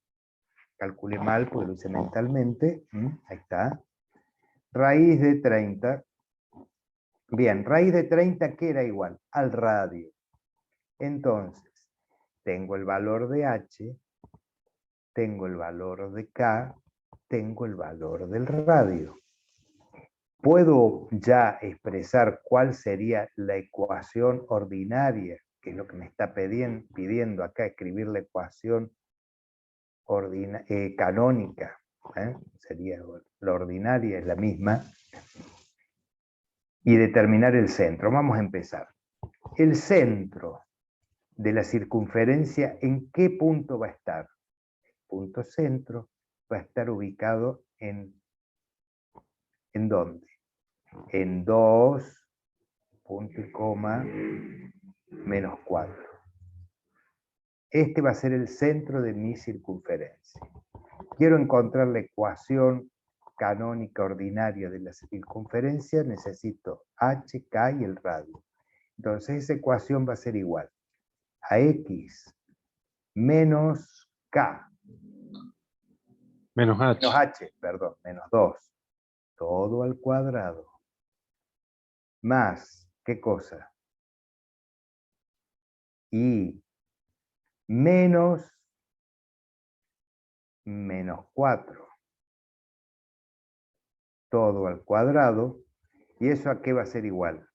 calculé mal porque lo hice mentalmente. Ahí está. Raíz de 30. Bien, raíz de 30, ¿qué era igual? Al radio. Entonces, tengo el valor de h, tengo el valor de k, tengo el valor del radio. ¿Puedo ya expresar cuál sería la ecuación ordinaria, que es lo que me está pidiendo acá, escribir la ecuación canónica? Sería la ordinaria, es la misma. Y determinar el centro. Vamos a empezar. El centro de la circunferencia, ¿en qué punto va a estar? El punto centro va a estar ubicado ¿en dónde? En 2, punto y coma, menos 4. Este va a ser el centro de mi circunferencia. Quiero encontrar la ecuación canónica ordinaria de la circunferencia, necesito h, k y el radio. Entonces esa ecuación va a ser igual a x menos k, Menos h. menos h, perdón, menos 2, todo al cuadrado, más, ¿qué cosa? Y menos 4, todo al cuadrado, ¿y eso a qué va a ser igual?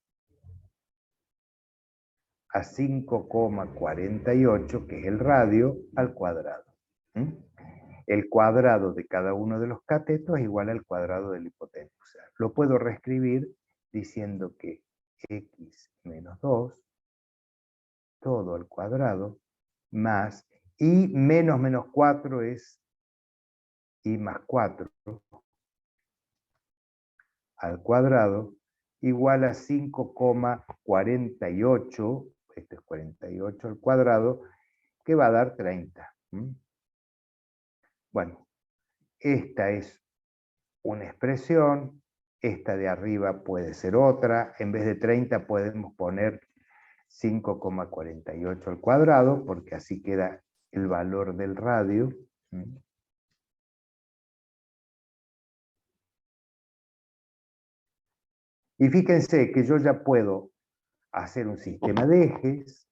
A 5,48, que es el radio, al cuadrado. El cuadrado de cada uno de los catetos es igual al cuadrado del hipoténuso. O sea, lo puedo reescribir diciendo que x menos 2, todo al cuadrado, más y menos 4 es y más 4 al cuadrado, igual a 5,48, esto es 48 al cuadrado, que va a dar 30. Bueno, esta es una expresión, esta de arriba puede ser otra, en vez de 30 podemos poner 5,48 al cuadrado, porque así queda el valor del radio. Y fíjense que yo ya puedo hacer un sistema de ejes.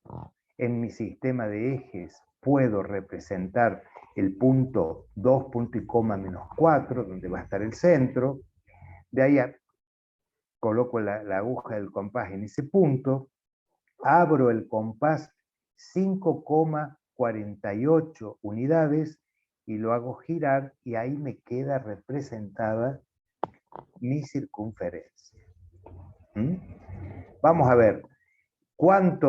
En mi sistema de ejes puedo representar el punto 2, punto y coma, menos 4, donde va a estar el centro. De ahí coloco la aguja del compás en ese punto, abro el compás 5,48 unidades y lo hago girar y ahí me queda representada mi circunferencia. Vamos a ver, ¿cuál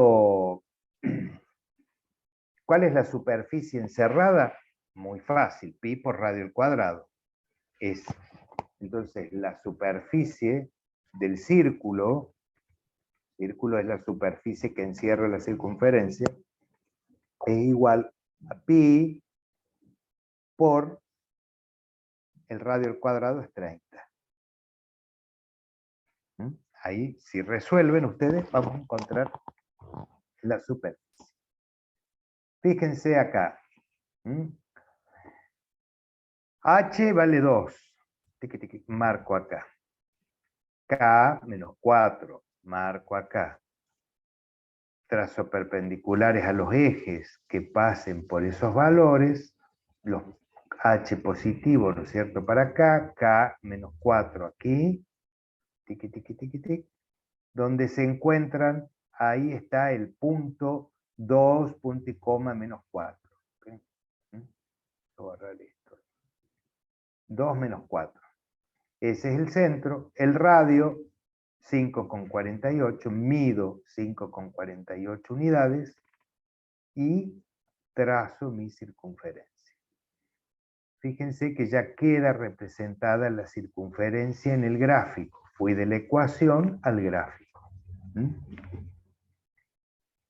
es la superficie encerrada? Muy fácil, pi por radio al cuadrado. Entonces, la superficie del círculo es la superficie que encierra la circunferencia, es igual a pi por el radio al cuadrado es 30. Ahí, si resuelven ustedes, vamos a encontrar la superficie. Fíjense acá. H vale 2. Marco acá. K menos 4. Marco acá. Trazo perpendiculares a los ejes que pasen por esos valores. Los H positivo, ¿no es cierto? Para acá. K menos 4 aquí. Tiqui, tiqui, tiqui, tiqui. Donde se encuentran, ahí está el punto 2, punto y coma, menos 4. ¿Okay? Voy a borrar esto. 2 menos 4. Ese es el centro. El radio, 5,48. Mido 5,48 unidades. Y trazo mi circunferencia. Fíjense que ya queda representada la circunferencia en el gráfico. Fui de la ecuación al gráfico.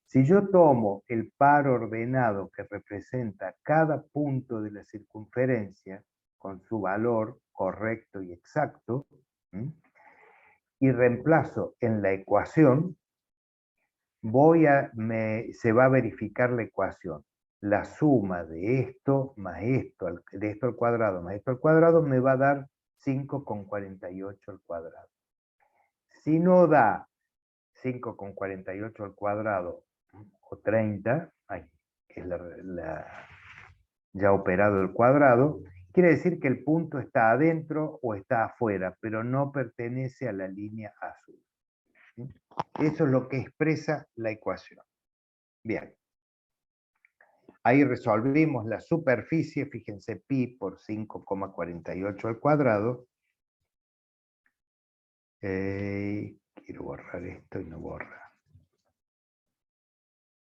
Si yo tomo el par ordenado que representa cada punto de la circunferencia con su valor correcto y exacto, y reemplazo en la ecuación, se va a verificar la ecuación. La suma de esto más esto, de esto al cuadrado más esto al cuadrado, me va a dar 5,48 al cuadrado. Si no da 5,48 al cuadrado o 30, que es ya operado el cuadrado, quiere decir que el punto está adentro o está afuera, pero no pertenece a la línea azul. ¿Sí? Eso es lo que expresa la ecuación. Bien. Ahí resolvimos la superficie, fíjense, pi por 5,48 al cuadrado. Quiero borrar esto y no borra.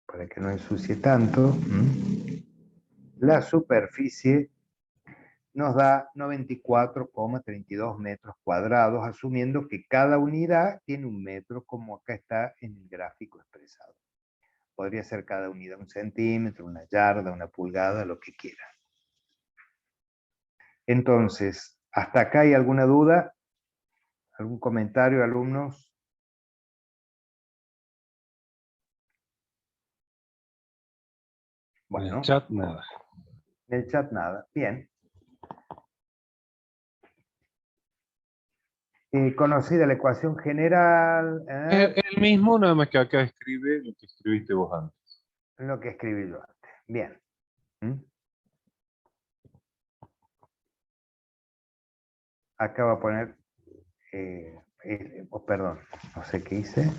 Para que no ensucie tanto. La superficie nos da 94,32 metros cuadrados, asumiendo que cada unidad tiene un metro, como acá está en el gráfico expresado. Podría ser cada unidad 1 centímetro, 1 yarda, 1 pulgada, lo que quiera. Entonces, ¿hasta acá hay alguna duda? ¿Algún comentario, alumnos? Bueno, en el chat nada. En el chat nada. Bien. Conocida la ecuación general. El mismo, nada más que acá escribe lo que escribiste vos antes. Lo que escribí yo antes. Bien. Acá va a poner, perdón, no sé qué hice.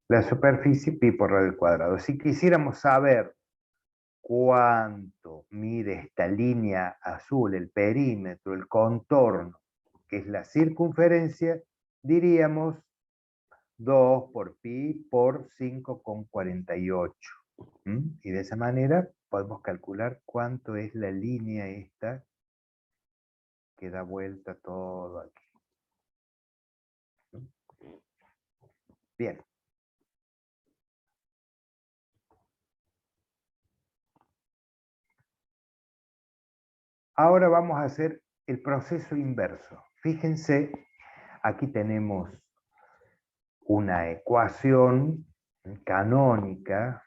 La superficie pi por radio al cuadrado. Si quisiéramos saber cuánto mide esta línea azul, el perímetro, el contorno, que es la circunferencia, diríamos 2 por pi por 5,48. Y de esa manera podemos calcular cuánto es la línea esta que da vuelta todo aquí. Bien. Ahora vamos a hacer el proceso inverso. Fíjense, aquí tenemos una ecuación canónica,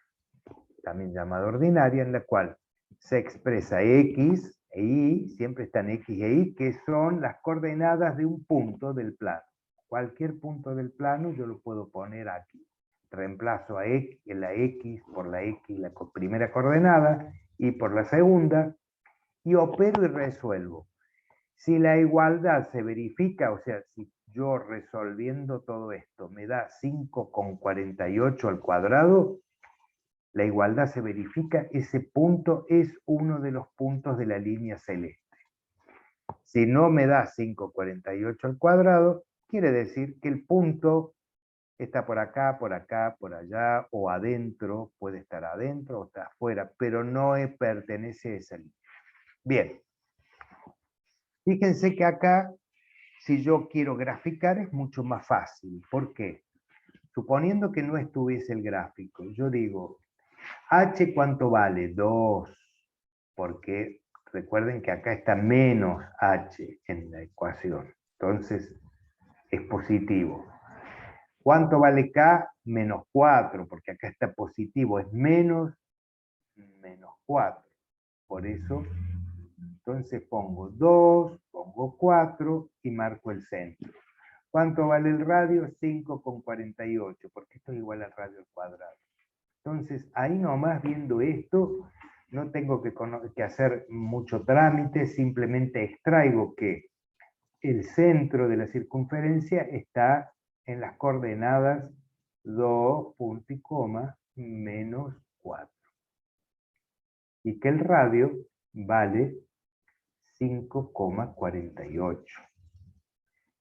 también llamada ordinaria, en la cual se expresa x e y, siempre están x e y, que son las coordenadas de un punto del plano. Cualquier punto del plano yo lo puedo poner aquí. Reemplazo a x, la x por la x, la primera coordenada, y por la segunda, y opero y resuelvo. Si la igualdad se verifica, o sea, si yo resolviendo todo esto me da 5,48 al cuadrado, la igualdad se verifica, ese punto es uno de los puntos de la línea celeste. Si no me da 5,48 al cuadrado, quiere decir que el punto está por acá, por allá, o adentro, puede estar adentro o está afuera, pero no pertenece a esa línea. Bien. Fíjense que acá, si yo quiero graficar, es mucho más fácil. ¿Por qué? Suponiendo que no estuviese el gráfico, yo digo, H ¿cuánto vale? 2, porque Recuerden que acá está menos h en la ecuación. Entonces, es positivo. ¿Cuánto vale k? Menos 4, porque acá está positivo, es menos 4. Por eso, entonces pongo 2, pongo 4 y marco el centro. ¿Cuánto vale el radio? 5,48, porque esto es igual al radio al cuadrado. Entonces, ahí nomás viendo esto, no tengo que hacer mucho trámite, simplemente extraigo que el centro de la circunferencia está en las coordenadas 2, punto y coma, menos 4. Y que el radio vale 5,48.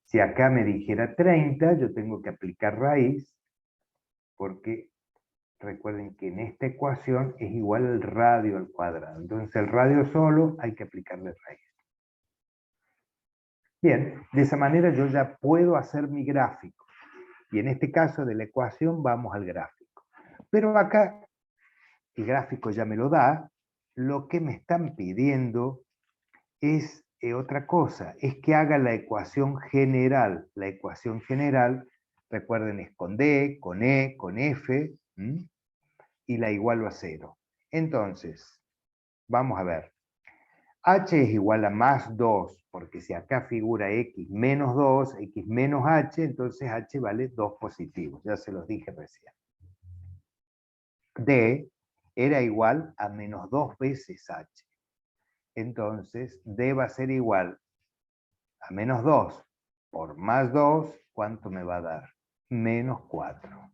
Si acá me dijera 30, yo tengo que aplicar raíz, porque recuerden que en esta ecuación es igual al radio al cuadrado. Entonces el radio solo hay que aplicarle raíz. Bien, de esa manera yo ya puedo hacer mi gráfico. Y en este caso de la ecuación vamos al gráfico. Pero acá el gráfico ya me lo da. Lo que me están pidiendo es otra cosa, es que haga la ecuación general. La ecuación general, recuerden, es con D, con E, con F, y la igualo a 0. Entonces, vamos a ver. H es igual a más 2, porque si acá figura X menos 2, X menos H, entonces H vale 2 positivos, ya se los dije recién. D era igual a menos 2 veces H. Entonces, D va a ser igual a menos 2 por más 2, ¿cuánto me va a dar? Menos 4.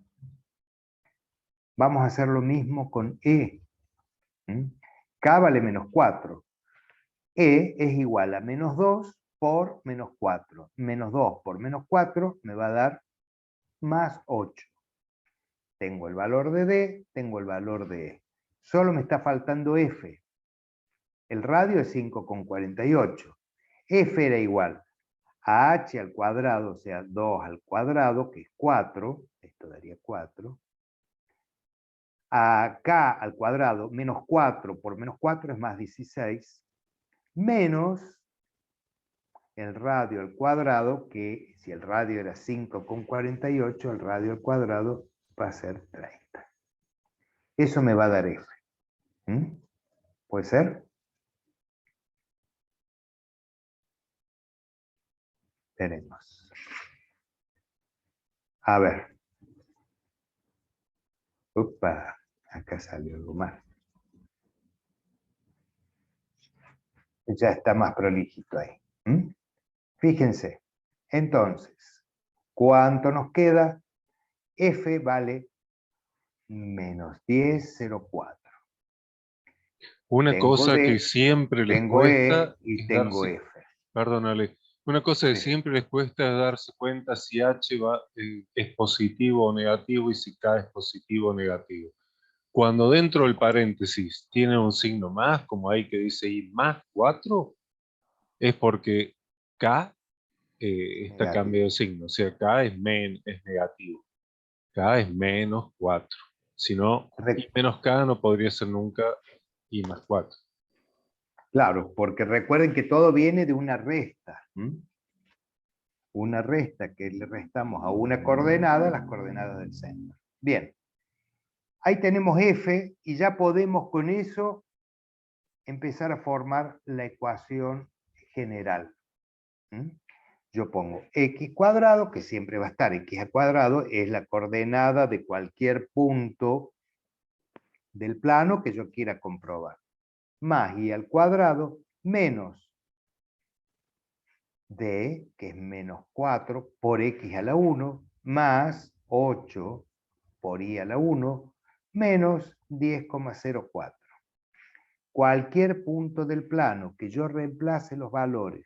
Vamos a hacer lo mismo con E. K vale menos 4. E es igual a menos 2 por menos 4. Menos 2 por menos 4 me va a dar más 8. Tengo el valor de D, tengo el valor de E. Solo me está faltando F. El radio es 5,48. F era igual a h al cuadrado, o sea, 2 al cuadrado, que es 4, esto daría 4, a k al cuadrado, menos 4 por menos 4 es más 16, menos el radio al cuadrado, que si el radio era 5,48, el radio al cuadrado va a ser 30. Eso me va a dar F. ¿Puede ser? Tenemos. A ver. Upa, acá salió algo más. Ya está más prolijito ahí. Fíjense. Entonces, ¿cuánto nos queda? F vale menos 10,04. Una Tengo cosa D, que siempre les tengo E cuesta y es tengo darse, F. perdónale, una cosa que Sí. siempre les cuesta es darse cuenta si H es positivo o negativo y si K es positivo o negativo. Cuando dentro del paréntesis tiene un signo más, como ahí que dice I más 4, es porque K está Negativo. cambiado de signo, o sea, K es negativo, K es menos 4. Si no, I menos K no podría ser nunca I más 4. Claro, porque recuerden que todo viene de una resta. Una resta que le restamos a una coordenada, las coordenadas del centro. Bien, ahí tenemos F y ya podemos con eso empezar a formar la ecuación general. Yo pongo x cuadrado, que siempre va a estar x al cuadrado, es la coordenada de cualquier punto del plano que yo quiera comprobar. Más y al cuadrado menos d, que es menos 4, por x a la 1, más 8 por y a la 1, menos 10,04. Cualquier punto del plano que yo reemplace los valores,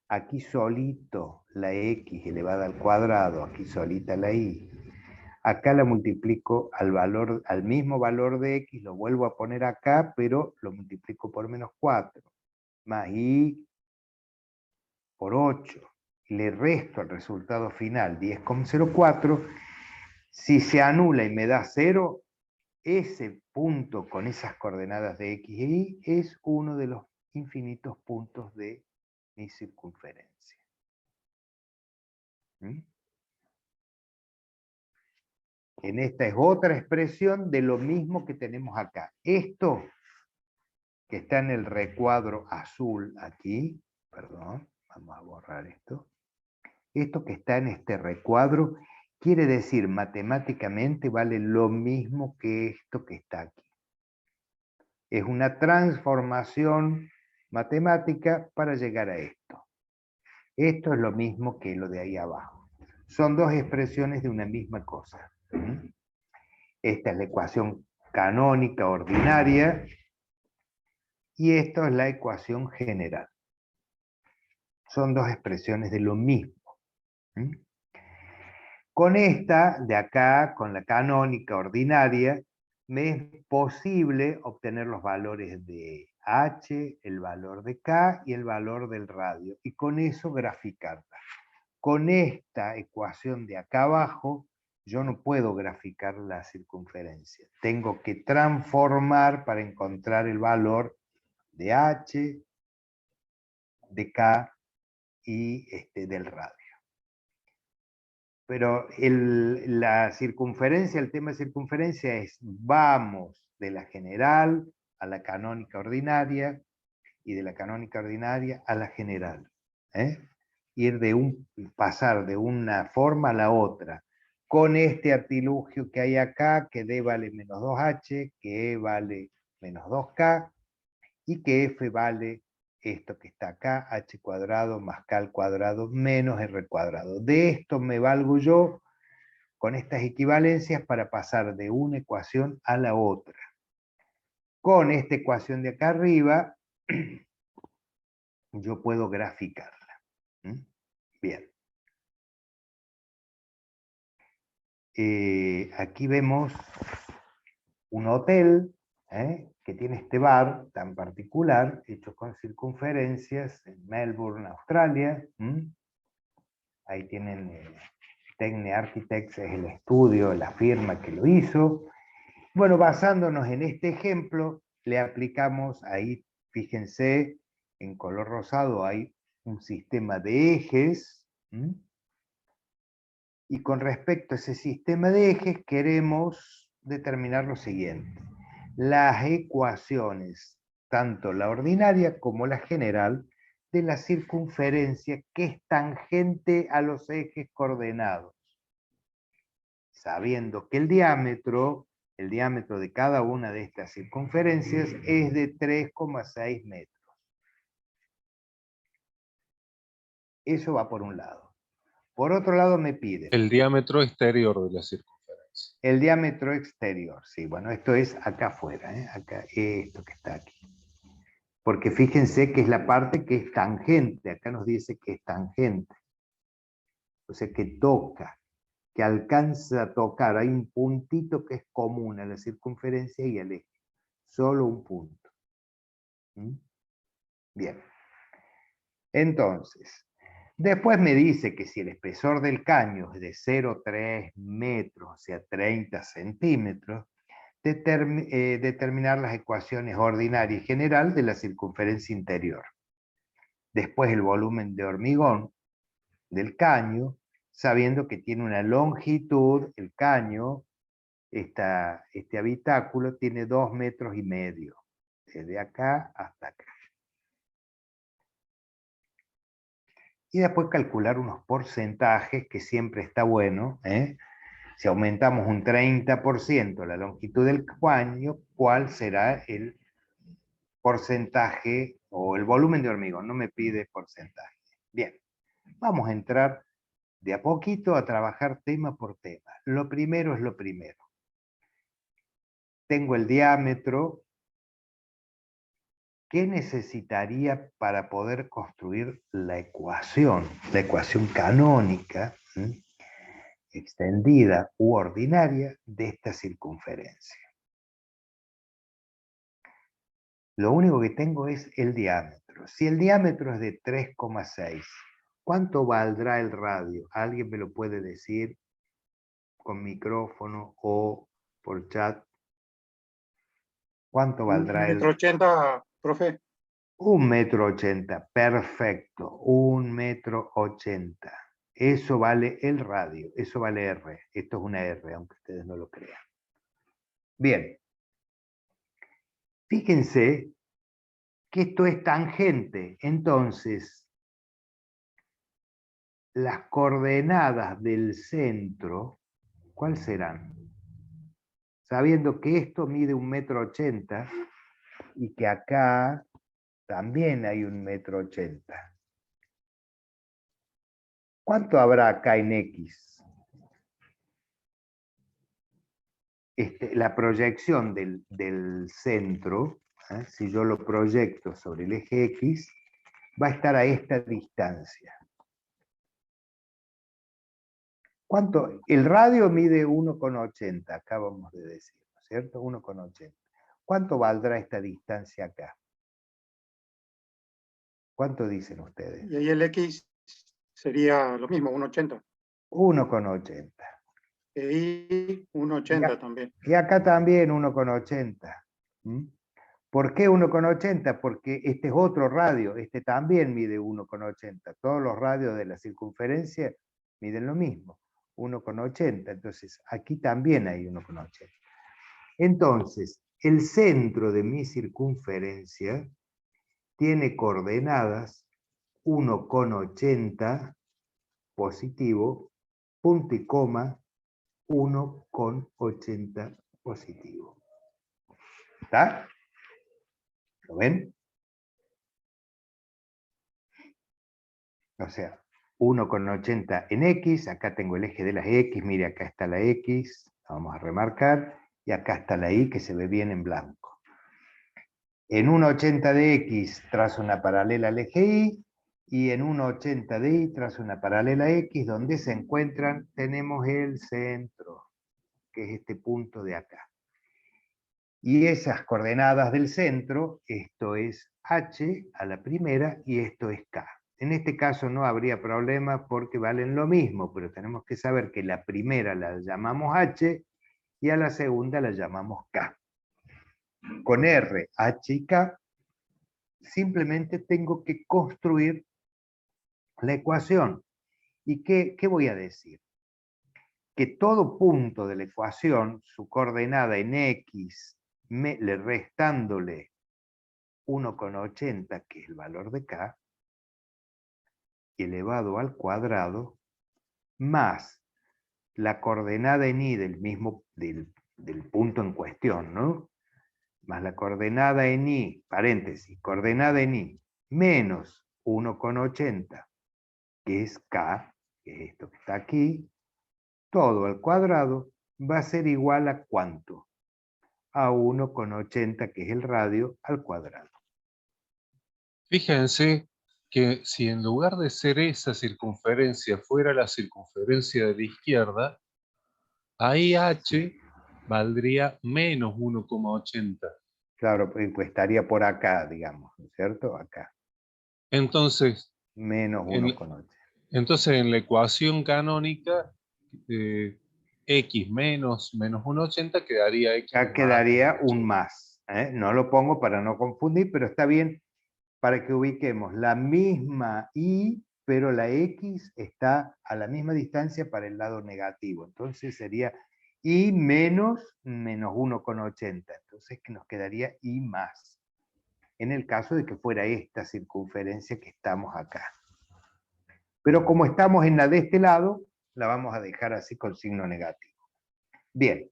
aquí solito la x elevada al cuadrado, aquí solita la y, acá la multiplico al mismo valor de x, lo vuelvo a poner acá, pero lo multiplico por menos 4, más y por 8, le resto el resultado final, 10,04, si se anula y me da 0, ese punto con esas coordenadas de x y y es uno de los infinitos puntos de mi circunferencia. ¿Mm? En esta es otra expresión de lo mismo que tenemos acá. Esto que está en el recuadro azul aquí, perdón, vamos a borrar esto. Esto que está en este recuadro quiere decir matemáticamente vale lo mismo que esto que está aquí. Es una transformación matemática para llegar a esto. Esto es lo mismo que lo de ahí abajo. Son dos expresiones de una misma cosa. Esta es la ecuación canónica ordinaria y esto es la ecuación general. Son dos expresiones de lo mismo. Con esta de acá, con la canónica ordinaria, me es posible obtener los valores de H, el valor de K y el valor del radio. Y con eso graficarla. Con esta ecuación de acá abajo, yo no puedo graficar la circunferencia. Tengo que transformar para encontrar el valor de H, de K y del radio. Pero la circunferencia, el tema de circunferencia es, vamos de la general a la canónica ordinaria y de la canónica ordinaria a la general. Pasar de una forma a la otra, con este artilugio que hay acá, que D vale menos 2H, que E vale menos 2K, y que F vale esto que está acá, H cuadrado más K al cuadrado menos R cuadrado. De esto me valgo yo con estas equivalencias para pasar de una ecuación a la otra. Con esta ecuación de acá arriba, yo puedo graficarla. Bien. Aquí vemos un hotel que tiene este bar tan particular, hecho con circunferencias, en Melbourne, Australia. Ahí tienen Techne Architects, es el estudio, la firma que lo hizo. Bueno, basándonos en este ejemplo, le aplicamos ahí, fíjense, en color rosado hay un sistema de ejes. Y con respecto a ese sistema de ejes, queremos determinar lo siguiente. Las ecuaciones, tanto la ordinaria como la general, de la circunferencia que es tangente a los ejes coordenados. Sabiendo que el diámetro de cada una de estas circunferencias es de 3,6 metros. Eso va por un lado. Por otro lado me pide El diámetro exterior de la circunferencia. el diámetro exterior. Sí, bueno, esto es acá afuera, acá, esto que está aquí. Porque fíjense que es la parte que es tangente. Acá nos dice que es tangente. O sea, que toca, que alcanza a tocar. Hay un puntito que es común a la circunferencia y al eje. Solo un punto. Bien. Entonces, después me dice que si el espesor del caño es de 0,3 metros, o sea, 30 centímetros, determinar las ecuaciones ordinaria y general de la circunferencia interior. Después el volumen de hormigón del caño, sabiendo que tiene una longitud, el caño, este habitáculo tiene 2,5 metros, desde acá hasta acá. Y después calcular unos porcentajes, que siempre está bueno. Si aumentamos un 30% la longitud del caño, ¿cuál será el porcentaje o el volumen de hormigón? No me pide porcentaje. Bien, vamos a entrar de a poquito a trabajar tema por tema. Lo primero es lo primero. Tengo el diámetro. ¿Qué necesitaría para poder construir la ecuación canónica, extendida u ordinaria de esta circunferencia? Lo único que tengo es el diámetro. Si el diámetro es de 3,6, ¿cuánto valdrá el radio? ¿Alguien me lo puede decir con micrófono o por chat? ¿Cuánto valdrá el...? 1,80 m, profe. 1,80 m, perfecto, 1,80 m. Eso vale el radio, eso vale R. Esto es una R, aunque ustedes no lo crean. Bien. Fíjense que esto es tangente. Entonces, las coordenadas del centro, ¿cuáles serán? Sabiendo que esto mide 1,80 m y que acá también hay 1,80 m. ¿Cuánto habrá acá en X? La proyección del centro, si yo lo proyecto sobre el eje X, va a estar a esta distancia. ¿Cuánto? El radio mide 1,80, acabamos de decir, ¿no es cierto? 1,80. ¿Cuánto valdrá esta distancia acá? ¿Cuánto dicen ustedes? Y ahí el X sería lo mismo, 1,80. 1,80. Y 1,80 también. Y acá también 1,80. ¿Por qué 1,80? Porque este es otro radio, este también mide 1,80. Todos los radios de la circunferencia miden lo mismo, 1,80. Entonces, aquí también hay 1,80. Entonces, el centro de mi circunferencia tiene coordenadas 1,80 positivo, punto y coma, 1,80 positivo. ¿Está? ¿Lo ven? O sea, 1,80 en X, acá tengo el eje de las X, mire, acá está la X, la vamos a remarcar, y acá está la Y que se ve bien en blanco. En 1,80 de X trazo una paralela al eje Y, y en 1,80 de Y trazo una paralela a X, donde se encuentran, tenemos el centro, que es este punto de acá. Y esas coordenadas del centro, esto es H a la primera y esto es K. En este caso no habría problema porque valen lo mismo, pero tenemos que saber que la primera la llamamos H y a la segunda la llamamos K. Con R, H y K, simplemente tengo que construir la ecuación. ¿Y qué voy a decir? Que todo punto de la ecuación, su coordenada en X, restándole 1,80, que es el valor de K, elevado al cuadrado, más la coordenada en Y del punto en cuestión, ¿no? Más la coordenada en Y, paréntesis, coordenada en Y, menos 1,80, que es K, que es esto que está aquí, todo al cuadrado va a ser igual a ¿cuánto? A 1,80, que es el radio, al cuadrado. Fíjense que si en lugar de ser esa circunferencia fuera la circunferencia de la izquierda, ahí H valdría menos 1,80. Claro, pues estaría por acá, digamos, ¿no es cierto? Acá. Entonces, Menos en, 1,80. entonces en la ecuación canónica, X menos 1,80 quedaría X Ya más quedaría un 1,80. más. No lo pongo para no confundir, pero está bien para que ubiquemos la misma Y, pero la X está a la misma distancia para el lado negativo. Entonces sería Y menos 1,80. Entonces que nos quedaría Y más. En el caso de que fuera esta circunferencia que estamos acá. Pero como estamos en la de este lado, la vamos a dejar así con signo negativo. Bien,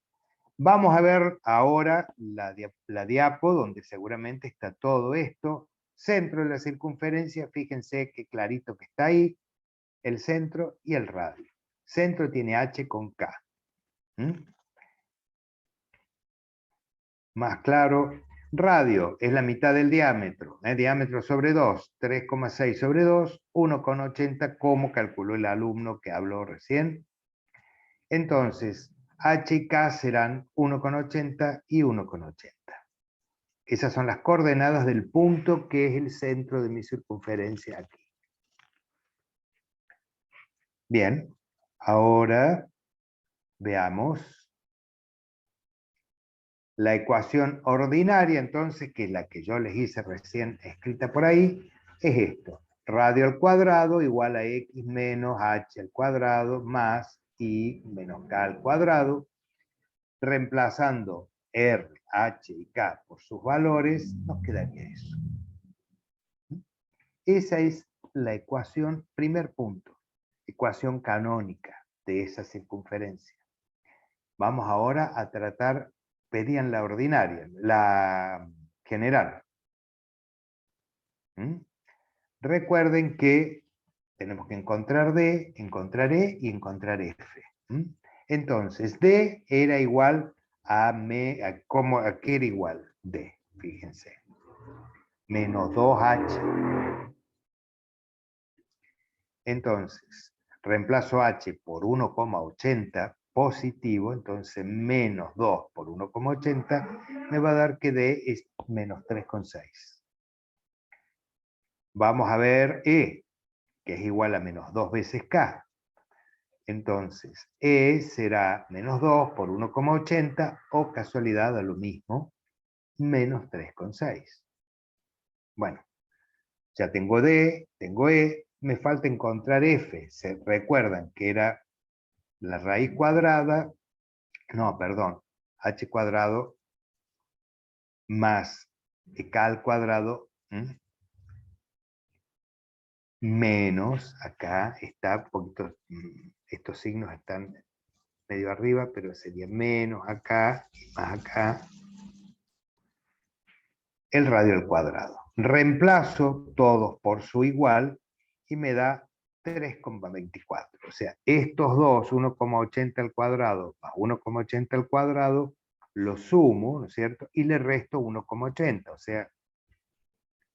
vamos a ver ahora la diapo, donde seguramente está todo esto. Centro de la circunferencia, fíjense qué clarito que está ahí, el centro y el radio. Centro tiene H con K. Más claro, radio es la mitad del diámetro, diámetro sobre 2, 3,6 sobre 2, 1,80, como calculó el alumno que habló recién. Entonces, H y K serán 1,80 y 1,80. Esas son las coordenadas del punto que es el centro de mi circunferencia aquí. Bien, ahora veamos La ecuación ordinaria, entonces, que es la que yo les hice recién escrita por ahí, es esto. Radio al cuadrado igual a x menos h al cuadrado más y menos k al cuadrado. Reemplazando r, h y k por sus valores, nos quedaría eso. Esa es la ecuación, primer punto, ecuación canónica de esa circunferencia. Vamos ahora a tratar, pedían la ordinaria, la general. Recuerden que tenemos que encontrar D, encontrar E y encontrar F. Entonces, D era igual a ¿qué era igual? D, fíjense. Menos 2H. Entonces, reemplazo H por 1,80 positivo, entonces menos 2 por 1,80 me va a dar que D es menos 3,6. Vamos a ver E, que es igual a menos 2 veces K. Entonces, E será menos 2 por 1,80 o casualidad a lo mismo, menos 3,6. Bueno, ya tengo D, tengo E, me falta encontrar F. ¿Se recuerdan que era la raíz cuadrada? No, perdón, H cuadrado más K al cuadrado menos, acá está un poquito, estos signos están medio arriba, pero sería menos acá y más acá, el radio al cuadrado. Reemplazo todos por su igual y me da 3,24. O sea, estos dos, 1,80 al cuadrado más 1,80 al cuadrado, los sumo, ¿no es cierto? Y le resto 1,80, o sea,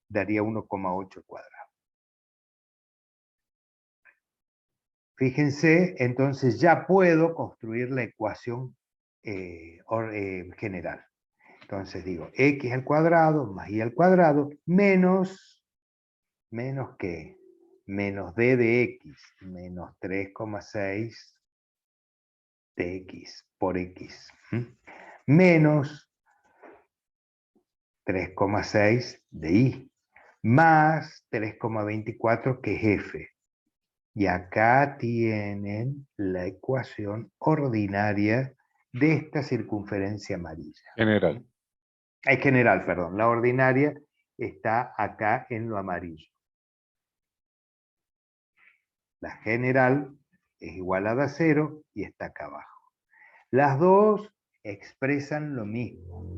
daría 1,8 al cuadrado. Fíjense, entonces ya puedo construir la ecuación general. Entonces digo, x al cuadrado más y al cuadrado menos ¿qué? Menos d de x, menos 3,6 de x por x. Menos 3,6 de y, más 3,24 que es f. Y acá tienen la ecuación ordinaria de esta circunferencia amarilla. General. Es general, perdón. La ordinaria está acá en lo amarillo. La general es igualada a 0 y está acá abajo. Las dos expresan lo mismo.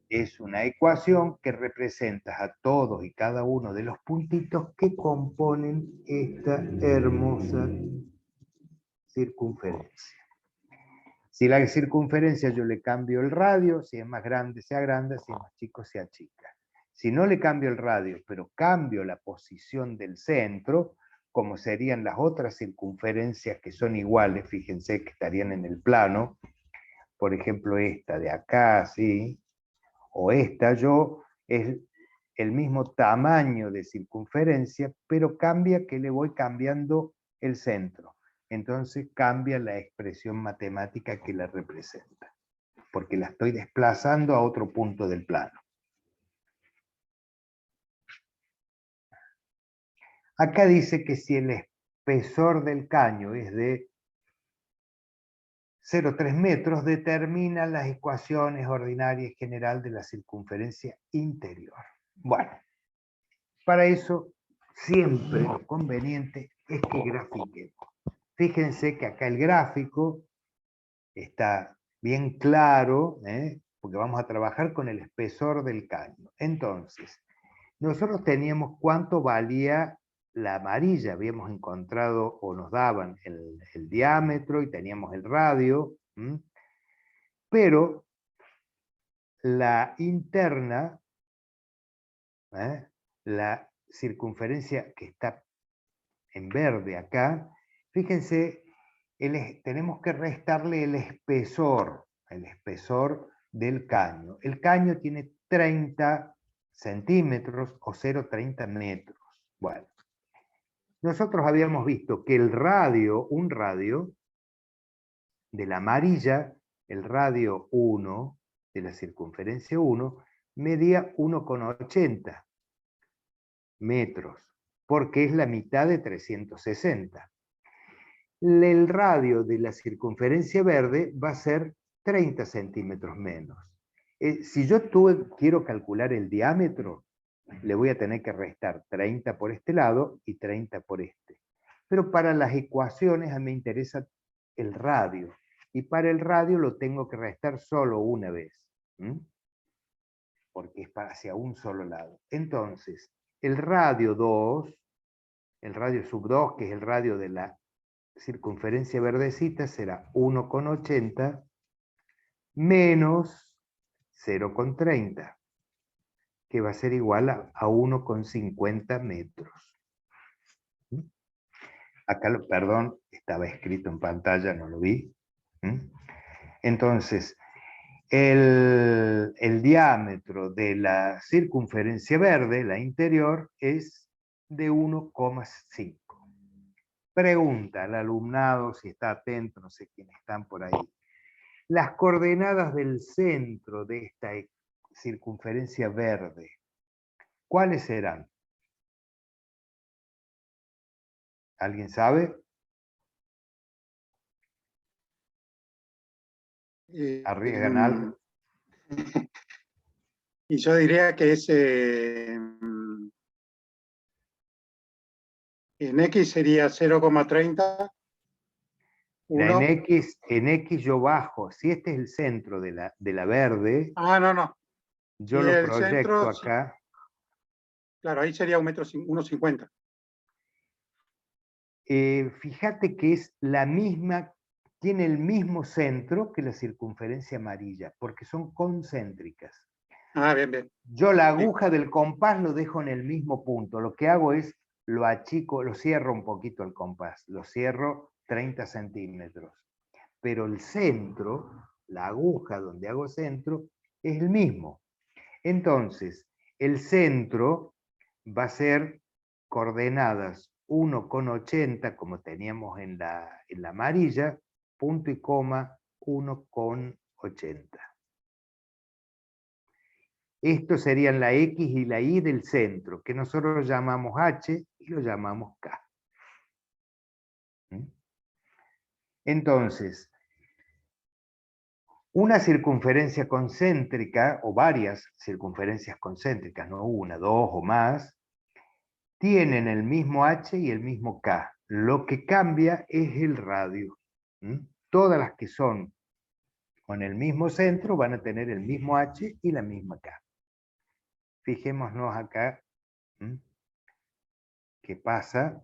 Es una ecuación que representa a todos y cada uno de los puntitos que componen esta hermosa circunferencia. Si la circunferencia yo le cambio el radio, si es más grande se agranda, si es más chico se achica. Si no le cambio el radio, pero cambio la posición del centro, como serían las otras circunferencias que son iguales, fíjense que estarían en el plano, por ejemplo esta de acá, ¿sí? O esta, es el mismo tamaño de circunferencia, pero cambia que le voy cambiando el centro. Entonces cambia la expresión matemática que la representa, porque la estoy desplazando a otro punto del plano. Acá dice que si el espesor del caño es de 0,3 metros, determina las ecuaciones ordinarias general de la circunferencia interior. Bueno, para eso siempre lo conveniente es que grafiquemos. Fíjense que acá el gráfico está bien claro, porque vamos a trabajar con el espesor del caño. Entonces, nosotros teníamos cuánto valía la amarilla, habíamos encontrado o nos daban el diámetro y teníamos el radio, pero la interna, la circunferencia que está en verde acá, fíjense, tenemos que restarle el espesor del caño. El caño tiene 30 centímetros o 0,30 metros. Bueno, nosotros habíamos visto que un radio de la amarilla, el radio 1, de la circunferencia 1 medía 1,80 metros, porque es la mitad de 360. El radio de la circunferencia verde va a ser 30 centímetros menos. Si yo quiero calcular el diámetro, le voy a tener que restar 30 por este lado y 30 por este. Pero para las ecuaciones a mí me interesa el radio. Y para el radio lo tengo que restar solo una vez. Porque es hacia un solo lado. Entonces, el radio 2, el radio sub 2, que es el radio de la circunferencia verdecita, será 1,80 menos 0,30, que va a ser igual a 1,50 metros. Acá, perdón, estaba escrito en pantalla, no lo vi. Entonces, el diámetro de la circunferencia verde, la interior, es de 1,5. Pregunta al alumnado, si está atento, no sé quiénes están por ahí. Las coordenadas del centro de esta circunferencia verde, ¿cuáles serán? ¿Alguien sabe? ¿Arriesgan algo? Y yo diría que es en X sería 0,30. En X yo bajo, si este es el centro de la verde, no. yo y lo el proyecto centro, acá. Claro, ahí sería 1,50 m. Fíjate que es la misma, tiene el mismo centro que la circunferencia amarilla, porque son concéntricas. Bien. Yo la aguja del compás lo dejo en el mismo punto. Lo que hago es, lo achico, lo cierro un poquito el compás, lo cierro 30 centímetros. Pero el centro, la aguja donde hago centro, es el mismo. Entonces, el centro va a ser coordenadas 1,80, como teníamos en la amarilla, punto y coma 1,80. Estos serían la X y la Y del centro, que nosotros llamamos H y lo llamamos K. Entonces, una circunferencia concéntrica, o varias circunferencias concéntricas, no una, dos o más, tienen el mismo H y el mismo K. Lo que cambia es el radio. Todas las que son con el mismo centro van a tener el mismo H y la misma K. Fijémonos acá qué pasa.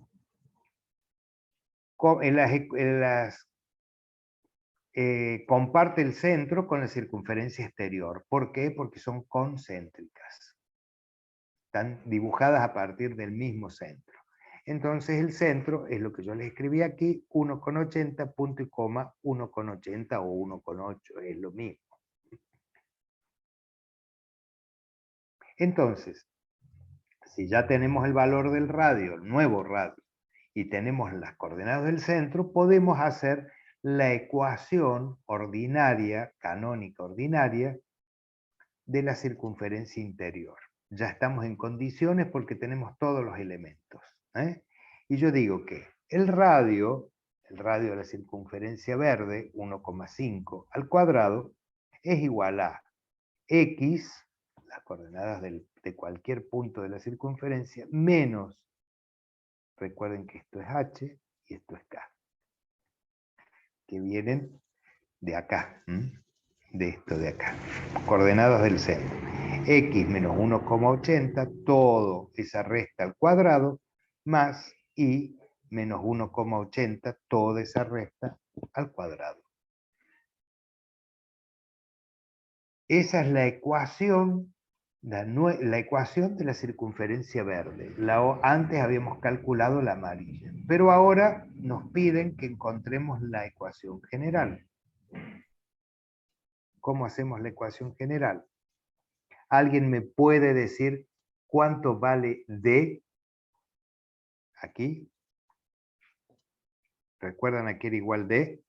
Comparte el centro con la circunferencia exterior. ¿Por qué? Porque son concéntricas. Están dibujadas a partir del mismo centro. Entonces el centro es lo que yo les escribí aquí, 1,80, punto y coma, 1,80 o 1,8, es lo mismo. Entonces, si ya tenemos el valor del radio, el nuevo radio, y tenemos las coordenadas del centro, podemos hacer la ecuación ordinaria, canónica ordinaria, de la circunferencia interior. Ya estamos en condiciones porque tenemos todos los elementos. Y yo digo que el radio de la circunferencia verde, 1,5 al cuadrado, es igual a X, las coordenadas de cualquier punto de la circunferencia, menos, recuerden que esto es H y esto es K, que vienen de acá, de esto de acá, coordenadas del centro. X menos 1,80, todo esa resta al cuadrado, más Y menos 1,80, toda esa resta al cuadrado. Esa es la ecuación, la ecuación de la circunferencia verde. Antes habíamos calculado la amarilla, pero ahora nos piden que encontremos la ecuación general. ¿Cómo hacemos la ecuación general? ¿Alguien me puede decir cuánto vale D aquí? ¿Recuerdan a qué era igual D?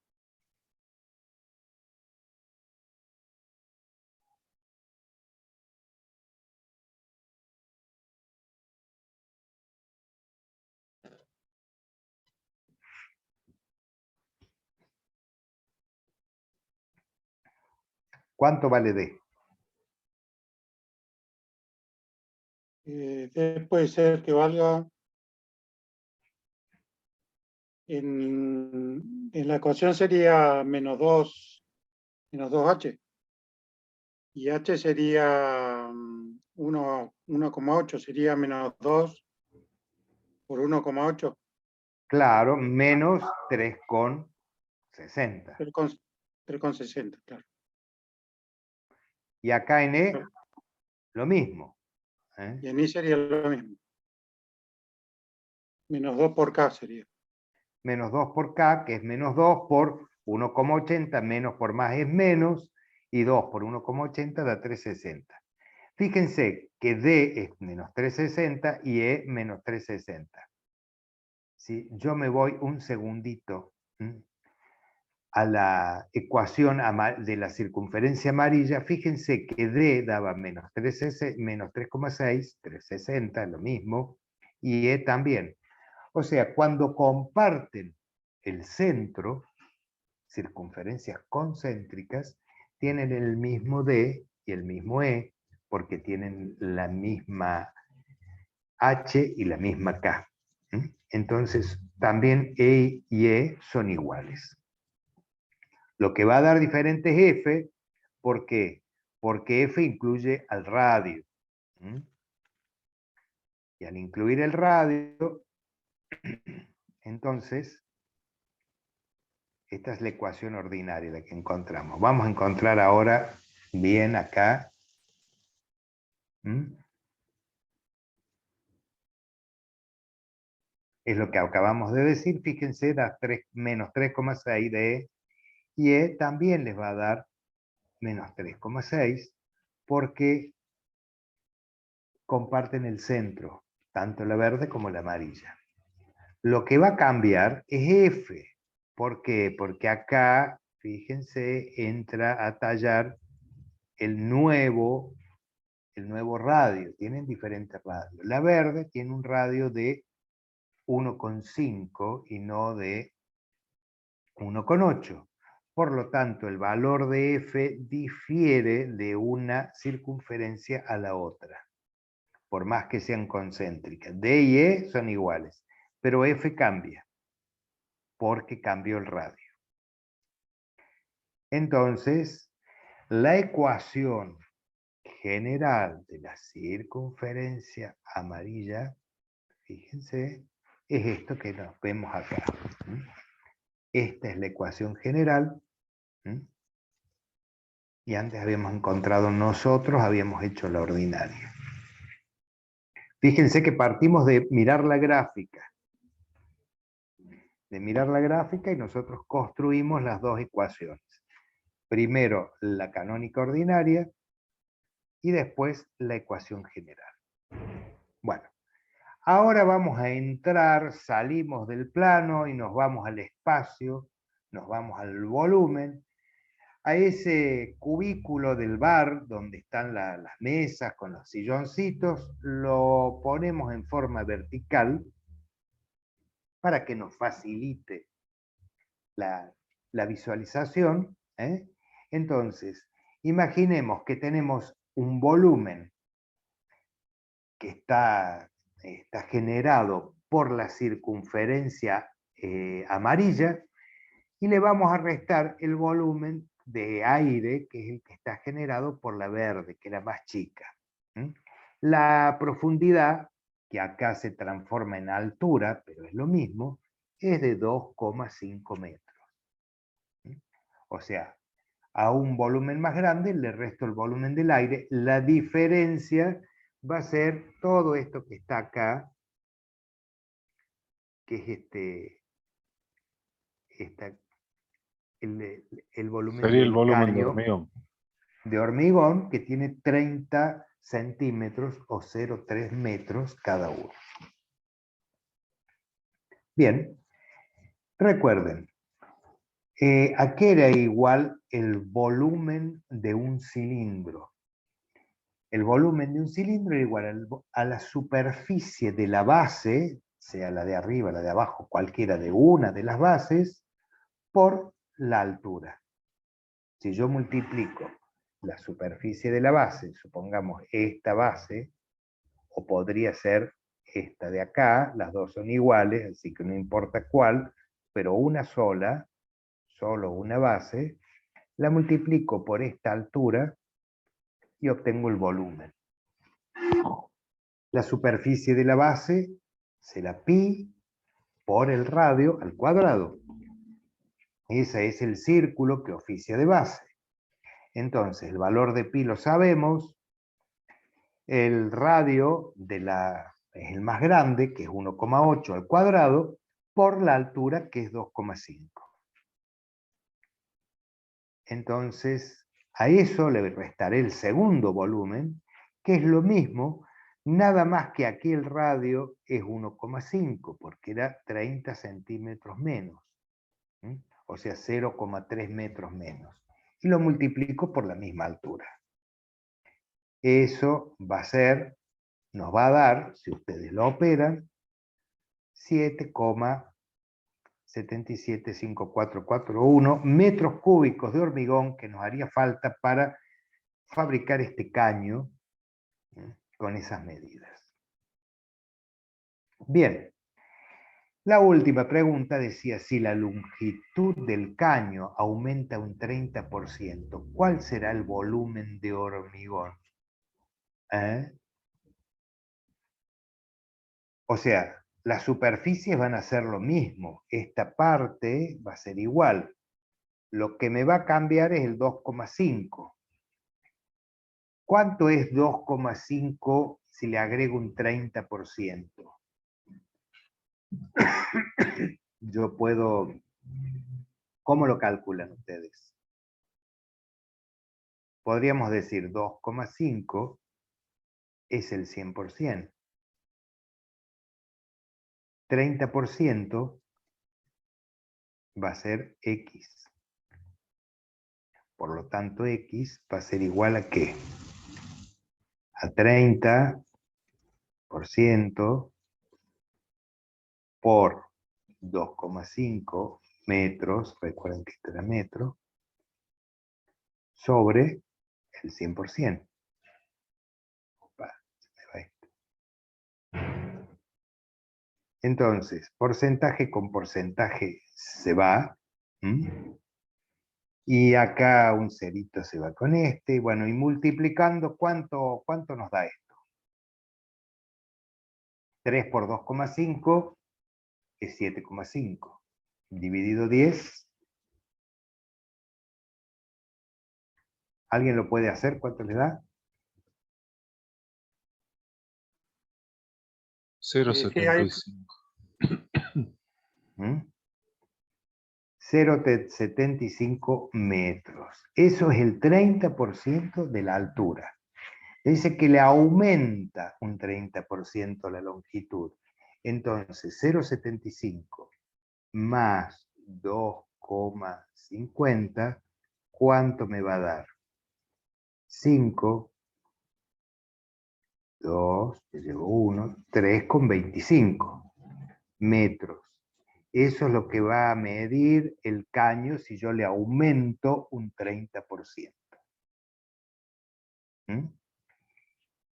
¿Cuánto vale D? D puede ser que valga en la ecuación sería menos 2H. Y H sería 1,8, sería menos 2 por 1,8. Claro, menos 3,60. 3,60, claro. Y acá en E, lo mismo. ¿Eh? Y en I sería lo mismo. Menos 2 por K sería. Menos 2 por K, que es menos 2 por 1,80, menos por más es menos, y 2 por 1,80 da 3,60. Fíjense que D es menos 3,60 y E menos 3,60. Si yo me voy un segundito a la ecuación de la circunferencia amarilla, fíjense que D daba menos 3,6, 3,60, lo mismo, y E también. O sea, cuando comparten el centro, circunferencias concéntricas, tienen el mismo D y el mismo E, porque tienen la misma H y la misma K. Entonces, también E y E son iguales. Lo que va a dar diferente es F, ¿por qué? Porque F incluye al radio. Y al incluir el radio, entonces, esta es la ecuación ordinaria la que encontramos. Vamos a encontrar ahora bien acá. Es lo que acabamos de decir. Fíjense, da menos 3,6 de E. Y E también les va a dar menos 3,6 porque comparten el centro, tanto la verde como la amarilla. Lo que va a cambiar es F. ¿Por qué? Porque acá, fíjense, entra a tallar el nuevo radio. Tienen diferentes radios. La verde tiene un radio de 1,5 y no de 1,8. Por lo tanto, el valor de F difiere de una circunferencia a la otra, por más que sean concéntricas. D y E son iguales, pero F cambia, porque cambió el radio. Entonces, la ecuación general de la circunferencia amarilla, fíjense, es esto que nos vemos acá. Esta es la ecuación general. Y antes habíamos encontrado nosotros, habíamos hecho la ordinaria. Fíjense que partimos de mirar la gráfica. De mirar la gráfica y nosotros construimos las dos ecuaciones. Primero la canónica ordinaria y después la ecuación general. Bueno, ahora vamos a entrar, salimos del plano y nos vamos al espacio, nos vamos al volumen, a ese cubículo del bar donde están las mesas con los silloncitos, lo ponemos en forma vertical para que nos facilite la visualización. Entonces, imaginemos que tenemos un volumen que está generado por la circunferencia amarilla y le vamos a restar el volumen de aire, que es el que está generado por la verde, que es la más chica. La profundidad, que acá se transforma en altura, pero es lo mismo, es de 2,5 metros. O sea, a un volumen más grande le resto el volumen del aire. La diferencia va a ser todo esto que está acá, que es el volumen Sería el del volumen de caño hormigón. de hormigón, que tiene 30 centímetros o 0,3 metros cada uno. Bien, recuerden, ¿a qué era igual el volumen de un cilindro? El volumen de un cilindro era igual a la superficie de la base, sea la de arriba, la de abajo, cualquiera de una de las bases, por la altura. Si yo multiplico la superficie de la base, supongamos esta base, o podría ser esta de acá, las dos son iguales, así que no importa cuál, pero una sola, solo una base, la multiplico por esta altura y obtengo el volumen. La superficie de la base será pi por el radio al cuadrado. Ese es el círculo que oficia de base. Entonces, el valor de pi lo sabemos, el radio es el más grande, que es 1,8 al cuadrado, por la altura, que es 2,5. Entonces, a eso le restaré el segundo volumen, que es lo mismo, nada más que aquí el radio es 1,5, porque era 30 centímetros menos, ¿sí? O sea, 0,3 metros menos. Y lo multiplico por la misma altura. Eso nos va a dar, si ustedes lo operan, 7,775441 metros cúbicos de hormigón que nos haría falta para fabricar este caño con esas medidas. Bien, la última pregunta decía, si la longitud del caño aumenta un 30%, ¿cuál será el volumen de hormigón? O sea, las superficies van a ser lo mismo, esta parte va a ser igual. Lo que me va a cambiar es el 2,5. ¿Cuánto es 2,5 si le agrego un 30%? Yo puedo... ¿Cómo lo calculan ustedes? Podríamos decir 2,5 es el 100%. 30% va a ser X. Por lo tanto, X va a ser igual a ¿qué? A 30% por 2,5 metros, recuerden que esto era metro, sobre el 100%. Opa, se me va esto. Entonces, porcentaje con porcentaje se va. Y acá un cerito se va con este. Y bueno, y multiplicando, ¿cuánto nos da esto? 3 por 2,5 es 7,5. Dividido 10. ¿Alguien lo puede hacer? ¿Cuánto le da? 0,75. 0,75 metros. Eso es el 30% de la altura. Dice que le aumenta un 30% la longitud. Entonces, 0,75 más 2,50, ¿cuánto me va a dar? 5, 2, te llevo 1, 3,25 metros. Eso es lo que va a medir el caño si yo le aumento un 30%.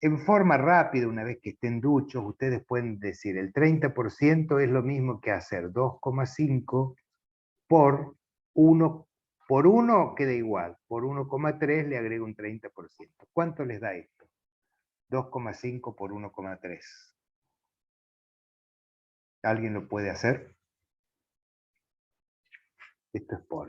En forma rápida, una vez que estén duchos, ustedes pueden decir, el 30% es lo mismo que hacer 2,5 por 1, por 1 queda igual, por 1,3 le agrego un 30%. ¿Cuánto les da esto? 2,5 por 1,3. ¿Alguien lo puede hacer? Esto es por,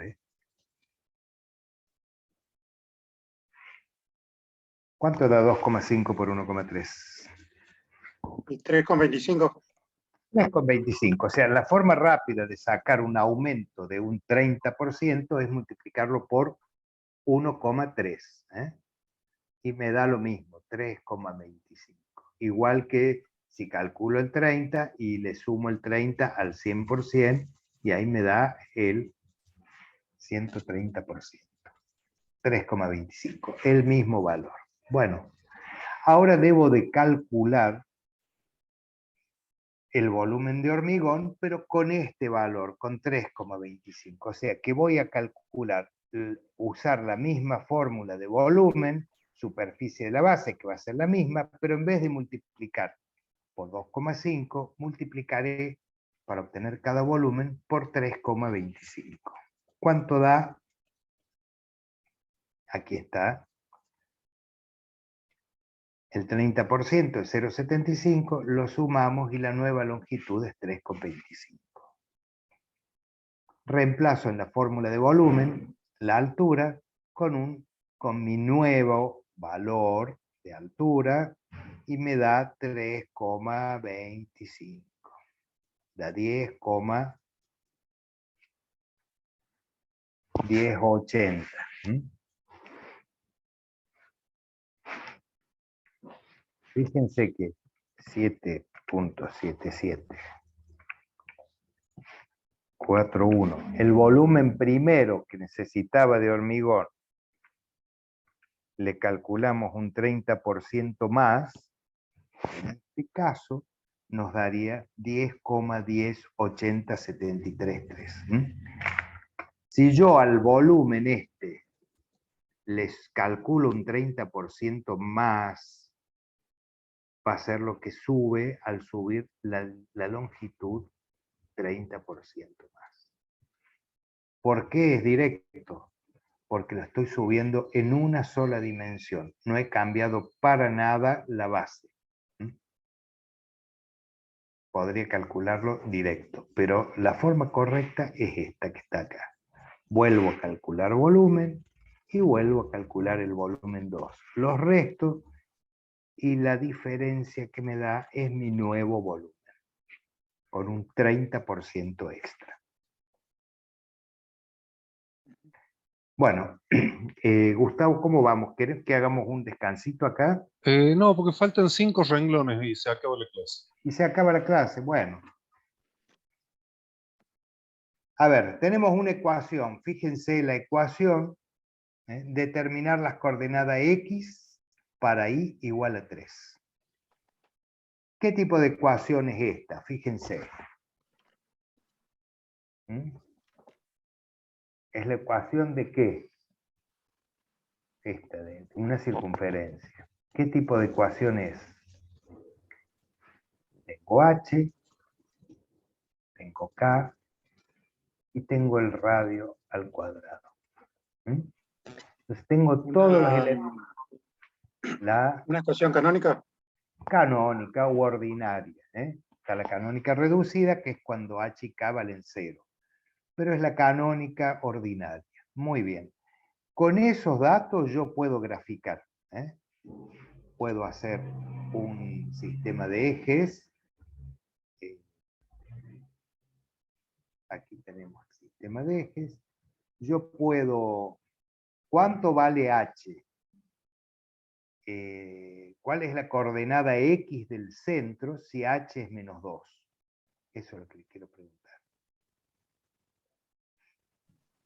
¿Cuánto da 2,5 por 1,3? Y 3,25. 3,25. O sea, la forma rápida de sacar un aumento de un 30% es multiplicarlo por 1,3. Y me da lo mismo, 3,25. Igual que si calculo el 30 y le sumo el 30 al 100%, y ahí me da el 130%. 3,25, el mismo valor. Bueno, ahora debo de calcular el volumen de hormigón, pero con este valor, con 3,25. O sea que voy a calcular usar la misma fórmula de volumen, superficie de la base, que va a ser la misma, pero en vez de multiplicar por 2,5, multiplicaré para obtener cada volumen por 3,25. ¿Cuánto da? Aquí está. El 30% es 0,75, lo sumamos y la nueva longitud es 3,25. Reemplazo en la fórmula de volumen la altura con mi nuevo valor de altura y me da 3,25. Da 10,80. Fíjense que 7,77. 4,1. El volumen primero que necesitaba de hormigón, le calculamos un 30% más. En este caso, nos daría 10,108073,3. Si yo al volumen este les calculo un 30% más, va a ser lo que sube al subir la longitud 30% más. ¿Por qué es directo? Porque lo estoy subiendo en una sola dimensión. No he cambiado para nada la base. Podría calcularlo directo, pero la forma correcta es esta que está acá. Vuelvo a calcular volumen y vuelvo a calcular el volumen 2. Los restos y la diferencia que me da es mi nuevo volumen, con un 30% extra. Bueno, Gustavo, ¿cómo vamos? ¿Querés que hagamos un descansito acá? No, porque faltan 5 renglones y se acaba la clase. Y se acaba la clase. Bueno. A ver, tenemos una ecuación. Fíjense la ecuación. Determinar las coordenadas X para Y igual a 3. ¿Qué tipo de ecuación es esta? Fíjense. ¿Es la ecuación de qué? Esta, de una circunferencia. ¿Qué tipo de ecuación es? Tengo H, tengo K y tengo el radio al cuadrado. Entonces tengo todos los elementos. ¿Una ecuación canónica? Canónica u ordinaria. Está la canónica reducida, que es cuando H y K valen 0. Pero es la canónica ordinaria. Muy bien. Con esos datos yo puedo graficar. Puedo hacer un sistema de ejes. Aquí tenemos el sistema de ejes. Yo puedo... ¿Cuánto vale H? ¿Cuál es la coordenada X del centro si H es menos 2? Eso es lo que le quiero preguntar.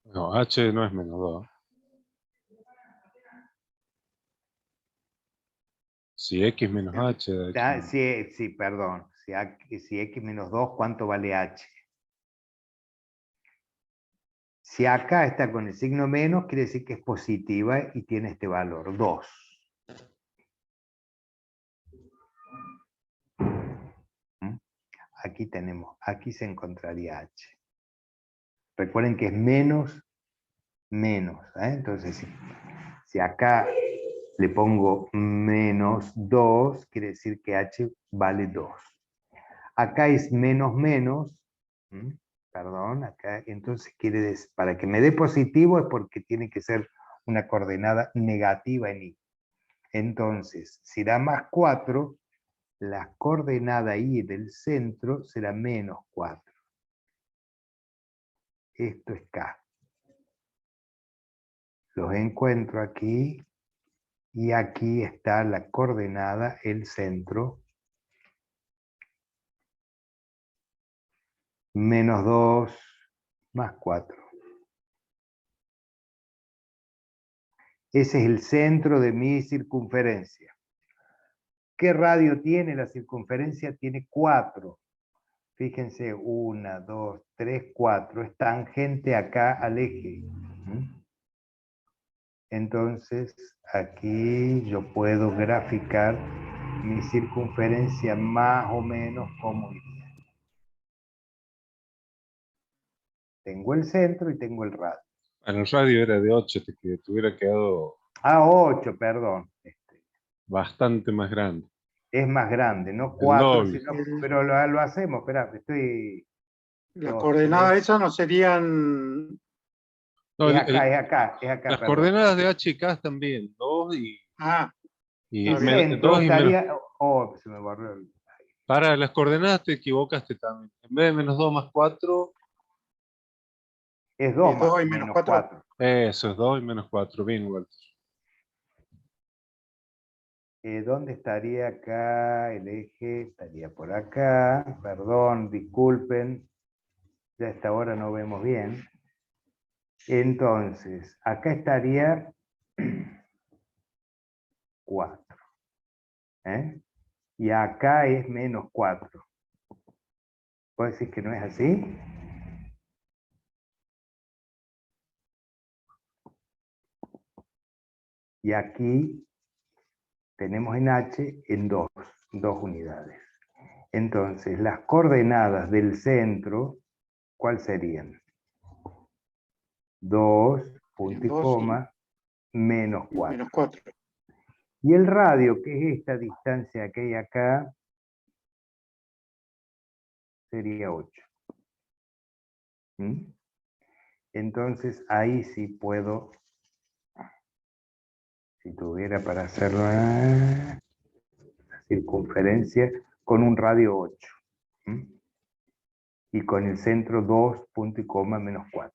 No, H no es menos 2. Si X menos H, de hecho. Sí, perdón. Si X menos 2, ¿cuánto vale H? Si acá está con el signo menos, quiere decir que es positiva y tiene este valor, 2. Aquí se encontraría H. Recuerden que es menos, menos. Entonces, si acá le pongo menos 2, quiere decir que H vale 2. Acá es menos menos, perdón, acá, entonces quiere decir, para que me dé positivo es porque tiene que ser una coordenada negativa en Y. Entonces, si da más 4, la coordenada Y del centro será menos 4. Esto es K. Los encuentro aquí, y aquí está la coordenada, el centro, menos 2 más 4. Ese es el centro de mi circunferencia. ¿Qué radio tiene? La circunferencia tiene 4. Fíjense, 1, 2, 3, 4. Es tangente acá al eje. Entonces, aquí yo puedo graficar mi circunferencia más o menos como iría. Tengo el centro y tengo el radio. En el radio era de 8, te hubiera quedado Ah, 8, perdón. bastante más grande. Es más grande, no El 4, doble. sino, pero lo hacemos. Espera, estoy... Las 2, coordenadas 3. esas no serían. No, Es acá, es acá, es acá, las perdón. coordenadas de H y K están bien. 2 Ah, y, El está bien. centro y menos. estaría... Oh, se me borró el... Para las coordenadas te equivocaste también. En vez de -2 más 4, Es 2 Es más 2 y menos menos 4. 4. eso es 2 y menos 4. Bien, Walter. ¿Dónde estaría acá el eje? Estaría por acá. Perdón, disculpen. Ya a esta hora no vemos bien. Entonces, acá estaría 4. Y acá es menos 4. ¿Puedo decir que no es así? Y aquí tenemos en H en 2 unidades. Entonces, las coordenadas del centro, ¿cuáles serían? 2, punto y 2 coma, menos y 4. menos 4. Y el radio, que es esta distancia que hay acá, sería 8. Entonces, ahí sí puedo, si tuviera para hacerlo, la circunferencia con un radio 8. Y con el centro 2, punto y coma, menos 4.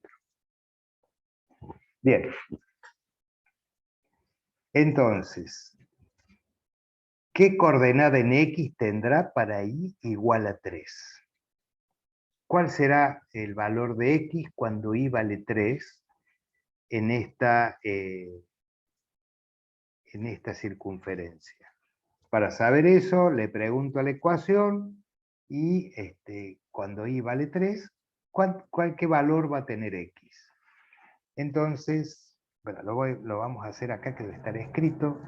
Bien. Entonces, ¿qué coordenada en X tendrá para Y igual a 3? ¿Cuál será el valor de X cuando Y vale 3 en esta circunferencia? Para saber eso, le pregunto a la ecuación y cuando Y vale 3, ¿qué valor va a tener X? Entonces, bueno, lo vamos a hacer acá, que debe estar escrito.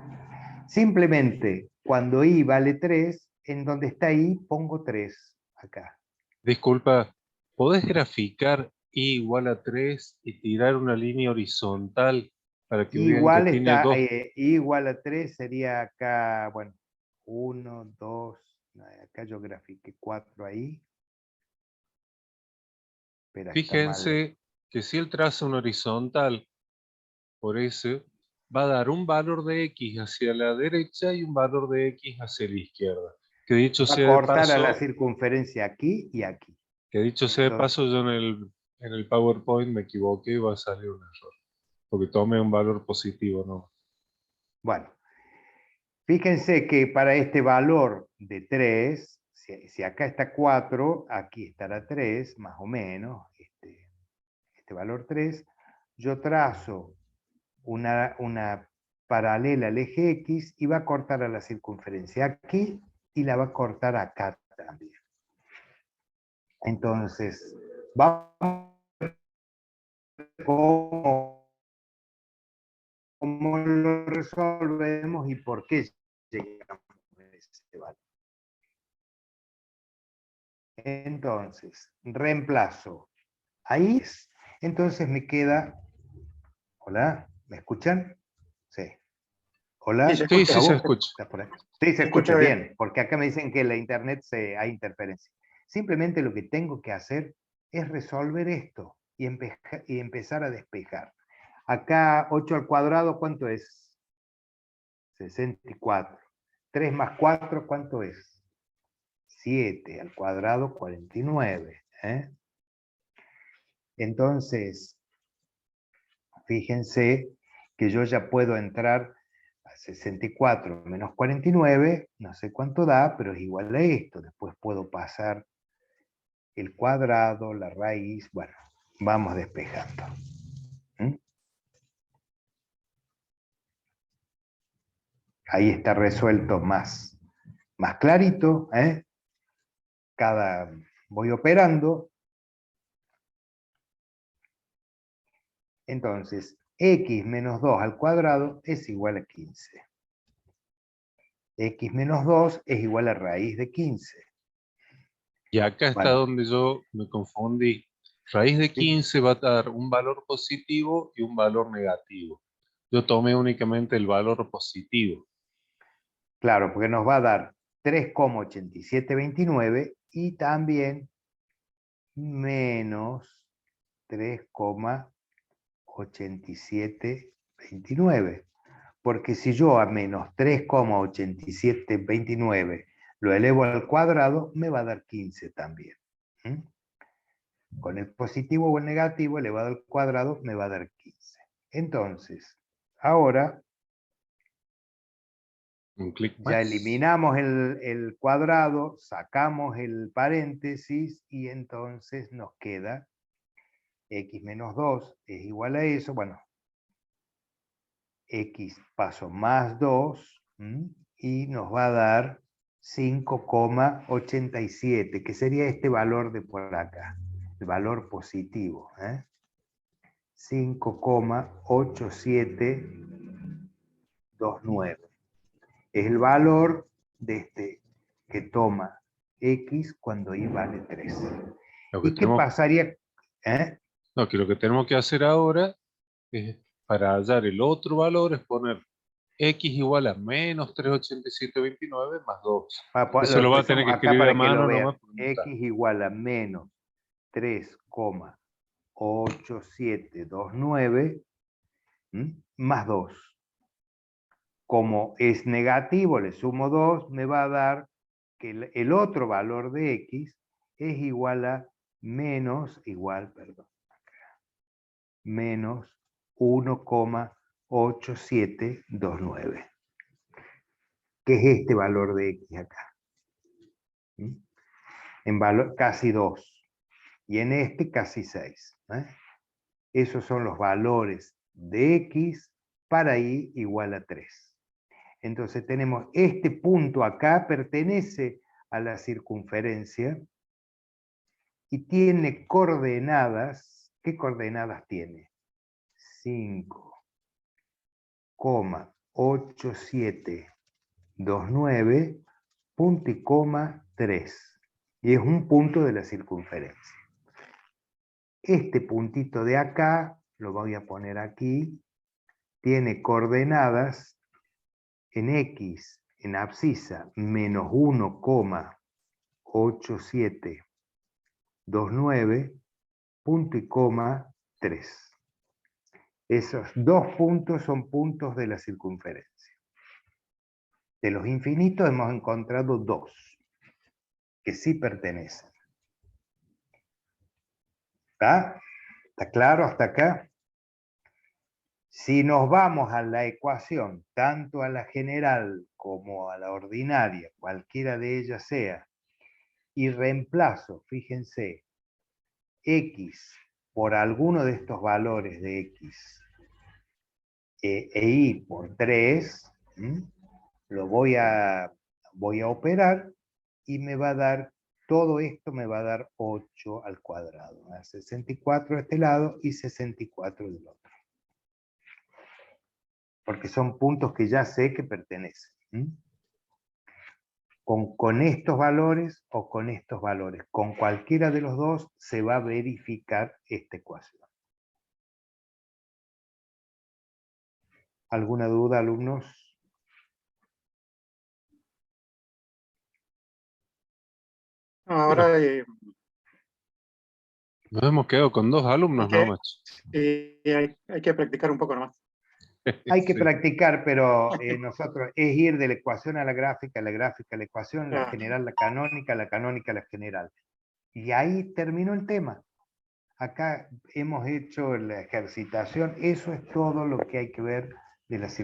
Simplemente, cuando Y vale 3, en donde está Y pongo 3, acá. Disculpa, ¿podés graficar I igual a 3 y tirar una línea horizontal para que vean que tiene 2? Y igual a 3 sería acá, bueno, 1, 2, acá yo grafiqué 4 ahí. Espera, está mal. Fíjense que si él traza una horizontal por ese, va a dar un valor de X hacia la derecha y un valor de X hacia la izquierda. Que dicho Va a sea de cortar a la paso, circunferencia aquí y aquí. yo en el PowerPoint me equivoqué y va a salir un error. Porque tome un valor positivo, ¿no? Bueno, fíjense que para este valor de 3, si acá está 4, aquí estará 3, más o menos, este valor 3, yo trazo una paralela al eje X y va a cortar a la circunferencia aquí y la va a cortar acá también. Entonces, vamos a ver cómo lo resolvemos y por qué llegamos a ese valor. Entonces, reemplazo ahí, entonces me queda, hola, ¿me escuchan? Sí. Hola, Sí, se Sí, escucha. sí se Gustavo, escucha. ¿estás por ahí? Sí, se Se escucha escucha bien. bien, porque acá me dicen que la internet hay interferencia. Simplemente lo que tengo que hacer es resolver esto y empezar a despejar. Acá 8 al cuadrado, ¿cuánto es? 64. 3 más 4, ¿cuánto es? 7 al cuadrado, 49. Entonces, fíjense que yo ya puedo entrar a 64 menos 49, no sé cuánto da, pero es igual a esto. Después puedo pasar el cuadrado, la raíz, bueno, vamos despejando. Ahí está resuelto más clarito, voy operando. Entonces, X menos 2 al cuadrado es igual a 15. X menos 2 es igual a raíz de 15. Y acá está Bueno, donde yo me confundí. Raíz de ¿sí? 15 va a dar un valor positivo y un valor negativo. Yo tomé únicamente el valor positivo. Claro, porque nos va a dar 3,8729 y también menos 3,8729. Porque si yo a menos 3,8729 lo elevo al cuadrado, me va a dar 15 también. ¿Mm? Con el positivo o el negativo elevado al cuadrado me va a dar 15. Entonces, ahora Un clic ya más. eliminamos el cuadrado, sacamos el paréntesis y entonces nos queda x menos 2 es igual a eso. Bueno, x paso más 2 y nos va a dar 5,87, que sería este valor de por acá, el valor positivo. 5,8729. Es el valor de este que toma x cuando y vale 3. Lo que ¿Y qué tenemos, pasaría? ¿Eh? no, que lo que tenemos que hacer ahora es, para hallar el otro valor, es poner x igual a menos 387,29 más 2. Eso Lo lo va a tener pusimos que acá escribir a para que lo mano vean. nomás porque no está. X igual a menos 3,8729 más 2. Como es negativo, le sumo 2, me va a dar que el otro valor de x es igual a menos 1,8729, que es este valor de x acá. En valor casi 2. Y en este casi 6. Esos son los valores de x para y igual a 3. Entonces tenemos este punto acá, pertenece a la circunferencia y tiene coordenadas. ¿Qué coordenadas tiene? 5,8729, punto y coma 3. Y es un punto de la circunferencia. Este puntito de acá, lo voy a poner aquí, tiene coordenadas en x, en abscisa, menos 1,8729, punto y coma 3. Esos dos puntos son puntos de la circunferencia. De los infinitos hemos encontrado dos que sí pertenecen. ¿Está? ¿Está claro hasta acá? Si nos vamos a la ecuación, tanto a la general como a la ordinaria, cualquiera de ellas sea, y reemplazo, fíjense, x por alguno de estos valores de x e y por 3, lo voy a operar y me va a dar, todo esto me va a dar 8 al cuadrado. 64 de este lado y 64 del otro. Porque son puntos que ya sé que pertenecen. Con estos valores o con estos valores. Con cualquiera de los dos se va a verificar esta ecuación. ¿Alguna duda, alumnos? Ahora Nos hemos quedado con 2 hay alumnos, ¿no, que, macho? hay que practicar un poco nomás. Hay que Sí. practicar, pero nosotros es ir de la ecuación a la gráfica a la ecuación, la Ah, general, la canónica a la general. Y ahí terminó el tema. Acá hemos hecho la ejercitación, eso es todo lo que hay que ver de la circunstancia.